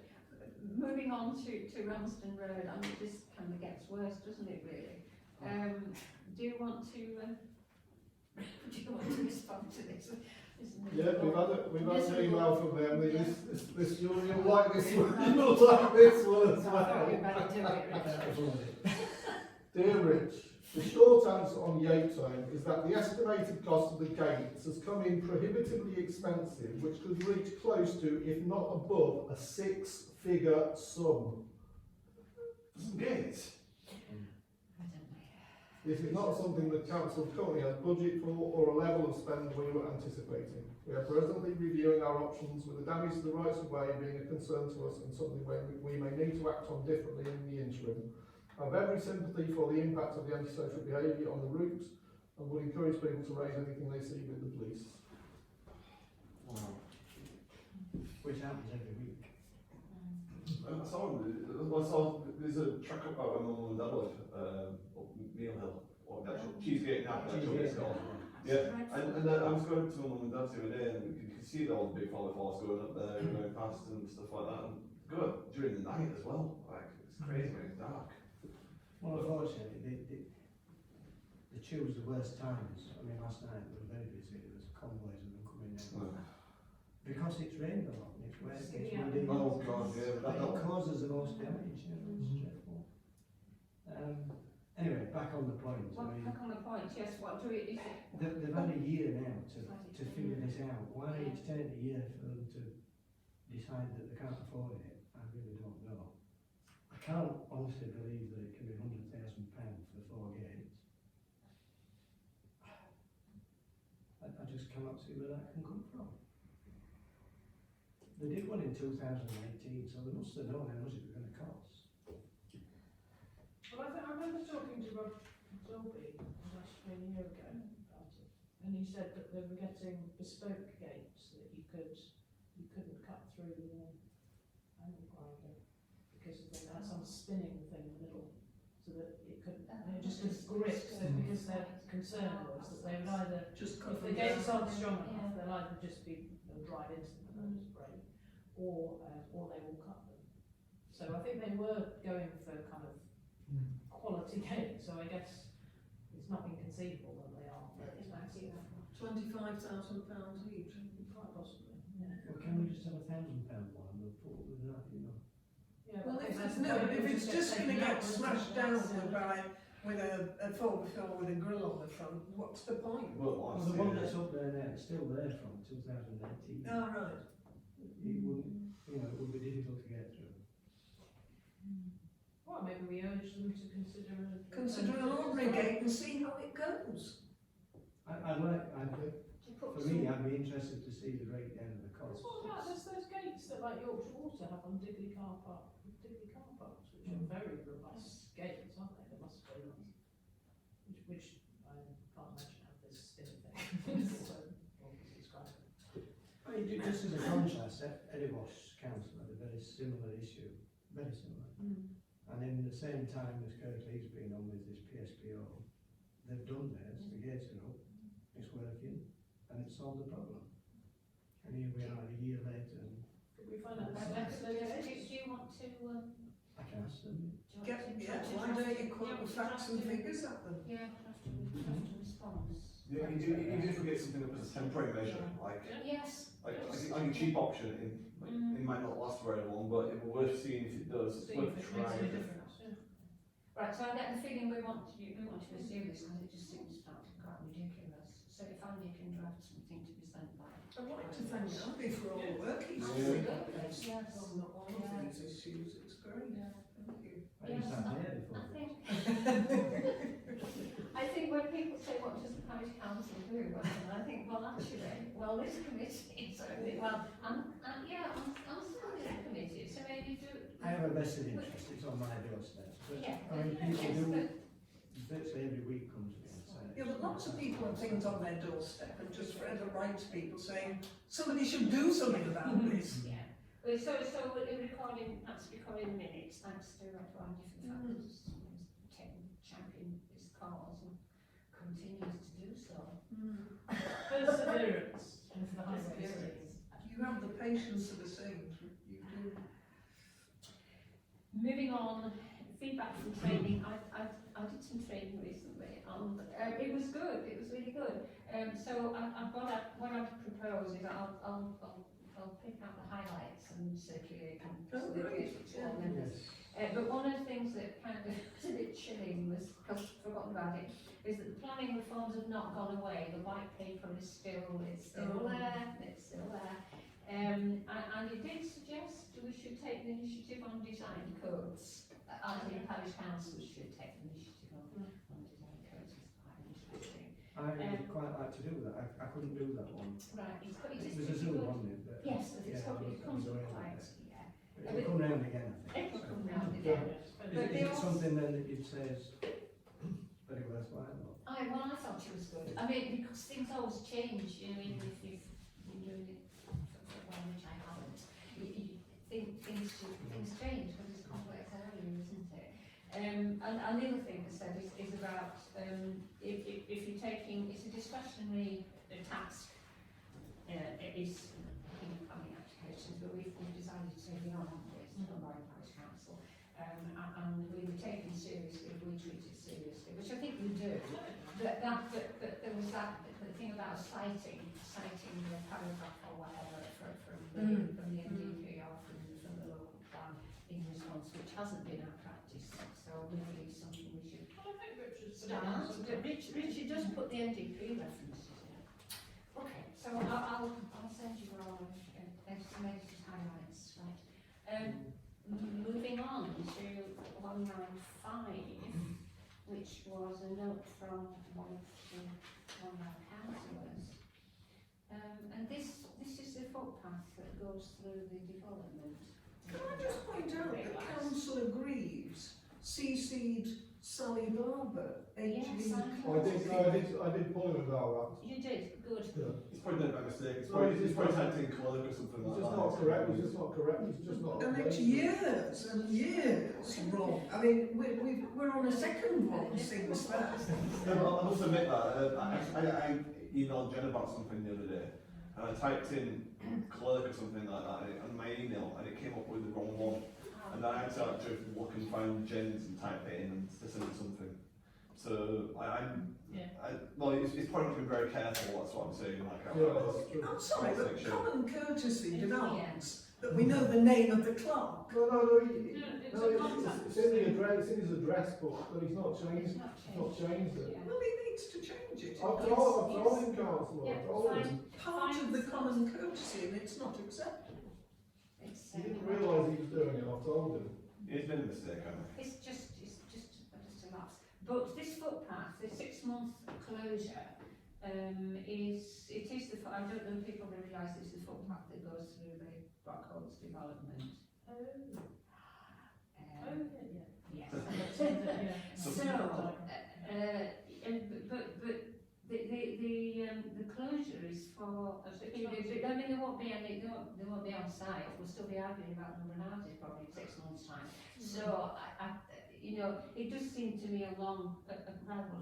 Moving on to Ramsden Road, I mean, this kind of gets worse, doesn't it, really? Do you want to respond to this? Yeah, we've had an email from them. This you'll like this one. You'll like this one as So I thought you'd well. better do it, Richard. Dear Rich, the short answer on Yato is that the estimated cost of the gates has come in prohibitively expensive, which could reach close to, if not above, a six-figure sum. Some gates. This is not something the council currently has budget for or a level of spend we were anticipating. We are presently reviewing our options, with the damage to the rights of way being a concern to us and something we may need to act on differently in the interim. I have every sympathy for the impact of the antisocial behaviour on the route and would encourage people to raise anything they see with the police. Wow. Which happens every week. I saw there's a track up out of Northern Dudley, up Neil Hill, or the actual Cheesegate now, that's what it's called. Yeah, and I was going to Mum and Dad's the other day, and you could see all the big follow-falls going up there, going past and stuff like that, and go during the night as well, like, it's crazy when it's dark. Well, unfortunately, they choose the worst times. I mean, last night we were very busy, there was convoys of them coming in. Because it's rained a lot and it's wet, it's windy. Oh God, yeah, It causes the most damage, you know, it's dreadful. Anyway, back on the point, I Well, mean, back on the point, yes, what do we, is it? they've had a year now to figure this out. Why it's taken a year for them to decide that they can't afford it, I really don't know. I can't honestly believe that it can be £100,000 for 4 gates. I just cannot see where that can come from. They did one in 2018, so they must have known how much it was going to cost. Well, I remember talking to Rob Dolby about a year ago about it, and he said that they were getting bespoke gates that you couldn't cut through with an angle grinder because they had some spinning thing in the middle, so that it couldn't. They just couldn't grip. So because their concern was that they would either, Just if the gates aren't strong enough, they'll either just they'll drive into them and they'll just break, or they will cut them. So I think they were going for kind of quality gates, so I guess it's not inconceivable that they are very expensive. £25,000 each. Quite possibly, yeah. Well, can we just have £1,000 one and we'll put up with that, you know? Yeah, Well, but I if think it's, that's no, the but if point, it's just going to taken get out, smashed isn't it? down with a 4x4 with a grill on the front, what's the point? Well, the one that's up there now, it's still there from 2018. Oh, right. It wouldn't, you know, it would be difficult to get through. Well, maybe we urge them to consider Consider an ordinary gate and see how it goes. For me, I'd be interested to see the breakdown of the costs. What about there's those gates that like Yorkshire Water have on Digley car parks, which are very robust gates, aren't they? They must be, which I can't imagine have this spinning thing. So, obviously describe it. I mean, just as a contrast, Eddie-Wash Council had a very similar issue, very similar. And in the same time as Kirklees been on with this PSPO, they've done theirs, the gates are up, it's working, and it's solved the problem. And here we are a year later, and Could we find out about Do those gates? you want to, I can ask them. Why don't you quote the facts and figures at them? yeah, draft a response. Even if we get something up as a temporary measure, like Yes. like a cheap option, it might not last very long, but it will worth seeing if it does. It's See worth if it makes any trying. difference. Right, so I get the feeling we want to pursue this because it just seems starting quite ridiculous. So if Andy can draft something to be sent back. I'd like to thank Andy for all the work he's Yeah. done Yes. on all of these issues. It's great. Yeah. Thank you. I used to have here before. I think when people say what does the parish council do, and I think, well, actually, this committee, so, I'm still on this committee, so maybe do. I have a vested interest, it's on my doorstep. But, Yeah. I mean, people Yes, do, but- virtually every week comes again saying. Yeah, but lots of people have things on their doorstep and just forever write to people saying, somebody should do something about this. Yeah. Well, so we're recording, that's recording minutes, thanks to our different factors, champion this cause and continues to do so. Perseverance into the highways. Perseverance. You have the patience of a saint. You do. Moving on, feedback from training. I did some training recently, and it was good. It was really good. So what I propose is I'll pick out the highlights and circulate them. Yes. But one of the things that kind of was a bit chilling was, because I've forgotten about it, is that the planning reforms have not gone away. The white paper is still there. It's still there. And it did suggest we should take the initiative on design codes. I think parish councils should take the initiative on design codes. It's quite interesting. I would quite like to do that, I couldn't do that one. Right, it's got, It it's was a just Zoom, good. wasn't it? But, Yes, but it's yeah, got, it comes with quite, It will come round again, I think. it will so. come round again. But Is they it also- something then that you'd say is very worthwhile? Or? I thought it was good. I mean, because things always change, you know, even if you've been doing it for a while, which I haven't. You think things change because it's a complex area, isn't it? And the other thing I said is about if you're taking, it's a discretionary task. It is incoming applications, but we've decided to take it on, haven't we? It's done by the parish council, and we were taken seriously if we treat it seriously, which I think we do. But there was that the thing about citing the paragraph or whatever from the NDP or from the local plan in response, which hasn't been our practice. So maybe it's something we should Well, I think Richard's start. Richard does put the NDP references in. Okay, so I'll send you all estimated highlights, right? Moving on to 195, which was a note from one of our councillors. And this is the footpath that goes through the development. Can I just point out that Councillor Greaves CC'd Sally Barber, Yes, HV. I did pull him about You did, good. that. It's probably done by mistake. It's No, probably, it's it's probably typed in clerk or something It's like just that. not correct, it's just not correct, it's just not. And it's years and years wrong. I mean, we're on a second wrong since that. No, I must admit that. I emailed Jen about something the other day, and I typed in clerk or something like that on my email, and it came up with the wrong one. And then I had to actually look and find Jen's and type it in and to send something. So well, it's probably not been very careful. That's what I'm saying. Like, I'm sorry, but common courtesy demands that we know the name of the clerk. No, It's no, a contact. it's in the address, it's in his address book, but he's not It's changed, not he's not changed it. Well, he needs to change it. I've It's told him, councillor, Yeah, I've told him. part of the common courtesy and it's not acceptable. It's, He didn't realise he was doing it, I've told him. It's been a mistake, hasn't it? It's just a lapse. But this footpath, the 6-month closure, is the, I don't know if people realise it's the footpath that goes through the Rockholds development. Yes. The closure is for a period. I mean, there won't be on site. We'll still be arguing about number of houses probably in 6 months' time. So it does seem to me a rather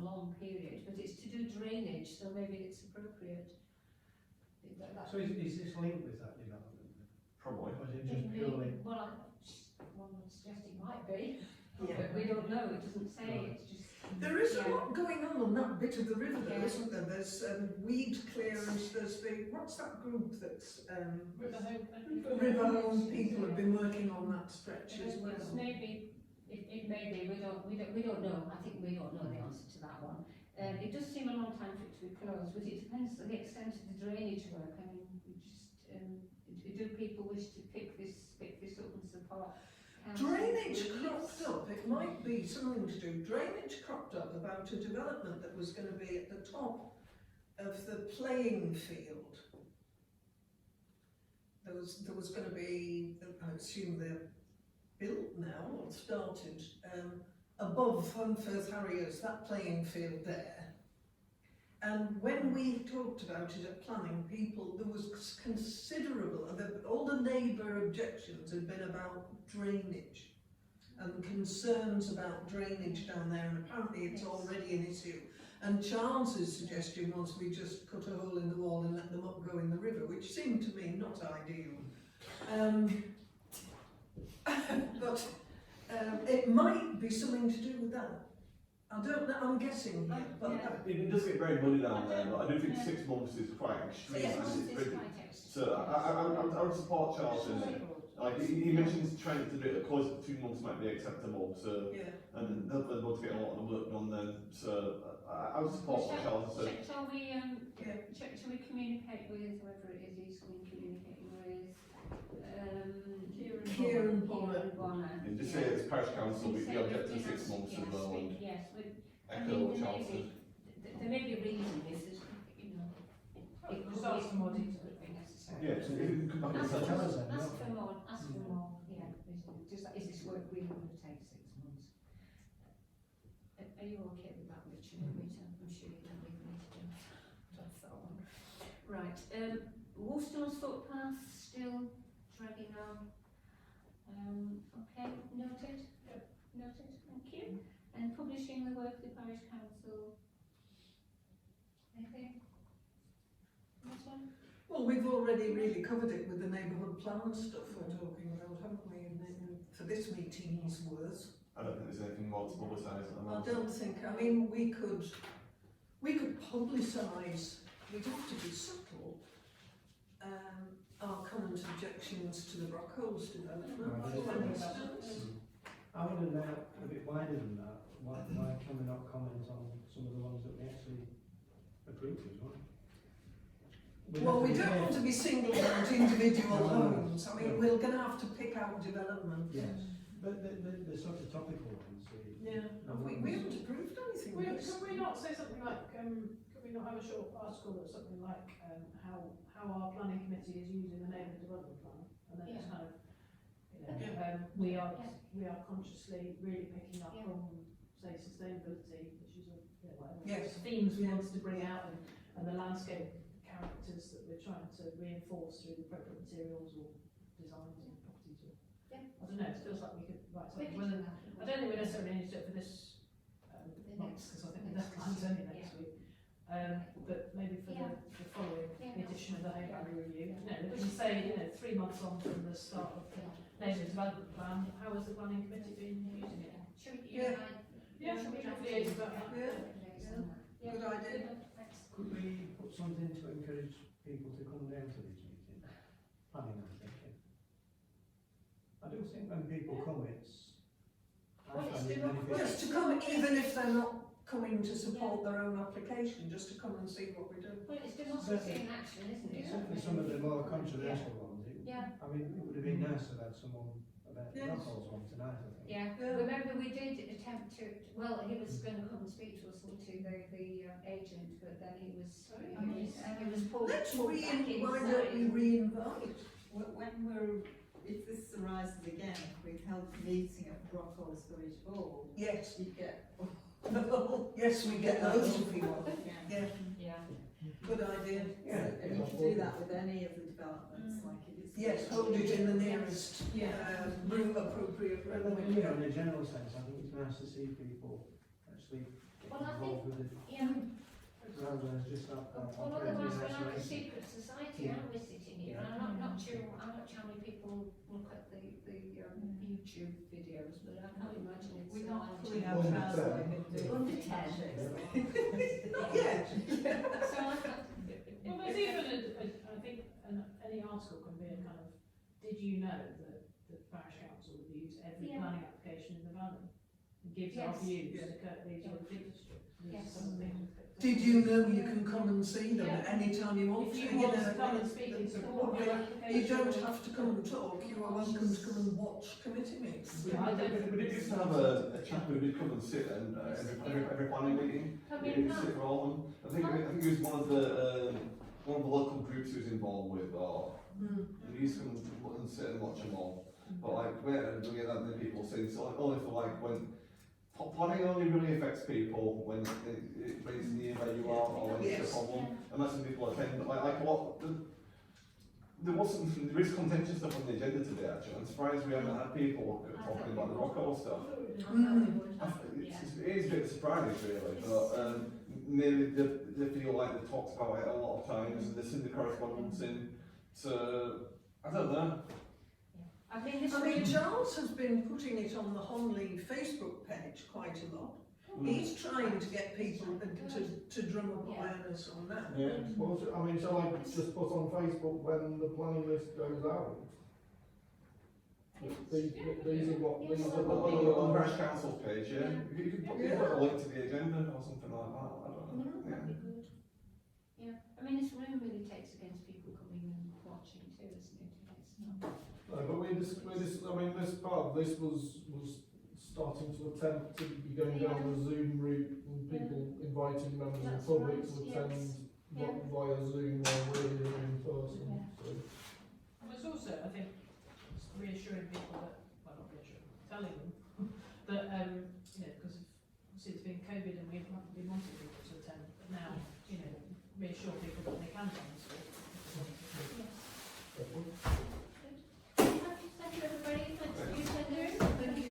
long period, but it's to do drainage, so maybe it's appropriate. So is this linked with that development? Probably. Or is it just purely? Well, one would suggest it might be, but we don't know. It doesn't say. It's just There is a Yeah. lot going on that bit of the river though, Yeah. isn't there? There's weed clearance, there's the, what's that group that's, River Home. River Home people have been working on that stretch as well. It's maybe, it may be, we don't know, I think we don't know the answer to that one. It does seem a long time for it to be closed, but it depends on the extent of the drainage work. I mean, we just, do people wish to pick this up and support? council Drainage with cropped this? up, it might be something to do, drainage cropped up about a development that was going to be at the top of the playing field. There was going to be, I assume they're built now or started, above Hunferth Harriers, that playing field there. And when we talked about it at planning, there was considerable, all the neighbour objections had been about drainage and concerns about drainage down there, and apparently it's already an issue. And Charles's suggestion was we just cut a hole in the wall and let them up go in the river, which seemed to me not ideal. But it might be something to do with that. I don't know, I'm guessing here, but It does get very muddy down there, but I do think 6 months is quite extreme. Yes, and it's it's pretty- quite extra. So I would support Charles in it. Like he mentions trying to do it close to 2 months might be acceptable. So yeah. and they'll be able to get a lot of the work done then. So I would support what Charles said. Shall we communicate with whoever it is he's going to communicate with? Kieran Bonner. And just say it's parish council, we object to 6 months as well, and Yes, echo what Charles said. there may be a reason this is, you know, it could Just ask for more be detail. necessary. Yeah, so if you can come back and Ask tell us. for more, yeah, just, is this work really going to take 6 months? Are you okay with that, Richard? I'm sure you don't leave me to do that one. Right, Woolstone's footpath still dragging on. Okay, noted? Noted, thank you. And publishing the work of the parish council. Anything? This one? Well, we've already really covered it with the neighbourhood plan stuff we're talking about, haven't we, for this meeting's worth. I don't think there's anything more to publicise at the I moment. don't think, I mean, we could publicise, we'd have to be subtle, our current objections to the Brockholes development, for instance. I would have now a bit wider than that. Why can we not comment on some of the ones that we actually approved as well? Well, we don't want to be singling out individual homes, I mean, we're going to have to pick out development. Yes, but the sort of topical ones. Yeah, we haven't approved anything. Can we not say something like, can we not have a short article or something like, how our planning committee is using the neighbourhood development plan? And then it's kind of, we are consciously really picking up on, say, sustainability issues of, whatever Yes. themes we Yeah. want to bring out, and the landscape characters that we're trying to reinforce through the appropriate materials or designs and properties. Or, I don't know, it feels like we could write something. Whether, I don't think we necessarily need to do it for this month, because I think the deadline's only next week. But maybe for the following edition of the Hay Valley Review, we can say, 3 months on from the start of the neighbourhood development plan, how has the planning committee been using it? Should we, Yeah. Should we have liaised about that? Good idea. Could we put something to encourage people to come down to these meetings? Planning, I'm thinking. I do think when people come, it's. I Well, it's find it democracy. Just to come, even if they're not coming to support their own application, just to come and see what we do. Well, it's democracy in action, isn't it? Certainly some of the more controversial ones. Yeah. I mean, it would have been nice to have had someone about the Yes. Brockholes one tonight, I think. Yeah, Yeah. remember we did attempt to, well, he was going to come and speak to us, wasn't he, the agent, but then he was pulled Let's back inside. why don't we re-invite? If this arises again, if we held a meeting at Brockholes Village Hall, Yes, you'd get. yes, we get those if we want. Yeah. Yeah, Yeah. good idea. And you could do that with any of the developments, like it is. Yes, hold it in the nearest Yeah. room appropriate Well, room. in a general sense, I think it's nice to see people actually get Well, I involved with it, Yeah. rather than just that. Well, otherwise we're like a secret society, aren't we, sitting here? And I'm not sure how many people look at the YouTube videos numbers, but I can't imagine it's. We're a not large pulling number. our trousers in and doing Under handshakes. 10. Not yet. So I thought. Well, there's even I think any article can be a kind of, did you know that the parish council reviews every Yeah. planning application in the valley? And gives our Yes. views Yeah. to these are the big districts. These Yes. are some of the things. Did you know you can come and see them Yeah. at any time you want If to? you want to come and know, speak in the- support of you- your application. You don't have to come and talk, you are welcome to come and watch committee meetings. Yeah, I don't. We did used to have a chap who did come and sit and every planning meeting. Come He in, used to sit for all of them. I think he was one of the local groups he was involved with, or he used to come and sit and watch them all. But like, where do we get that many people sitting? So only for like when planning only really affects people when it's near where you are or when it's Yes. a problem. Unless some people attend, but like what there is contentious stuff on the agenda today actually. I'm surprised we haven't had people talking about the Rockwell stuff. It is a bit surprising really, but maybe they feel like they've talked about it a lot of times and they send the correspondence in to, I don't know. I think this. I mean, Charles has been putting it on the Honley Facebook page quite a lot. He's trying to get people to drum up awareness on that. Yeah. Well, I mean, shall I just put on Facebook when the planning list goes out? These are what, these are the On the other. parish council's page, yeah. You could put a link to the agenda or something like that. I don't know. Yeah. That'd be good. Yeah, I mean, this room really takes against people coming and watching too, isn't it? It's not. No, but I mean, this part of this was starting to attempt to be going down the Zoom route and people inviting members of That's the public right, to yes. attend Yeah. via Zoom while we're here in person. Yeah. So. And it's also, I think, it's reassuring people that, well, not reassuring, telling them that, you know, because obviously it's been COVID and we wanted people to attend, but now, you know, reassure people that they can come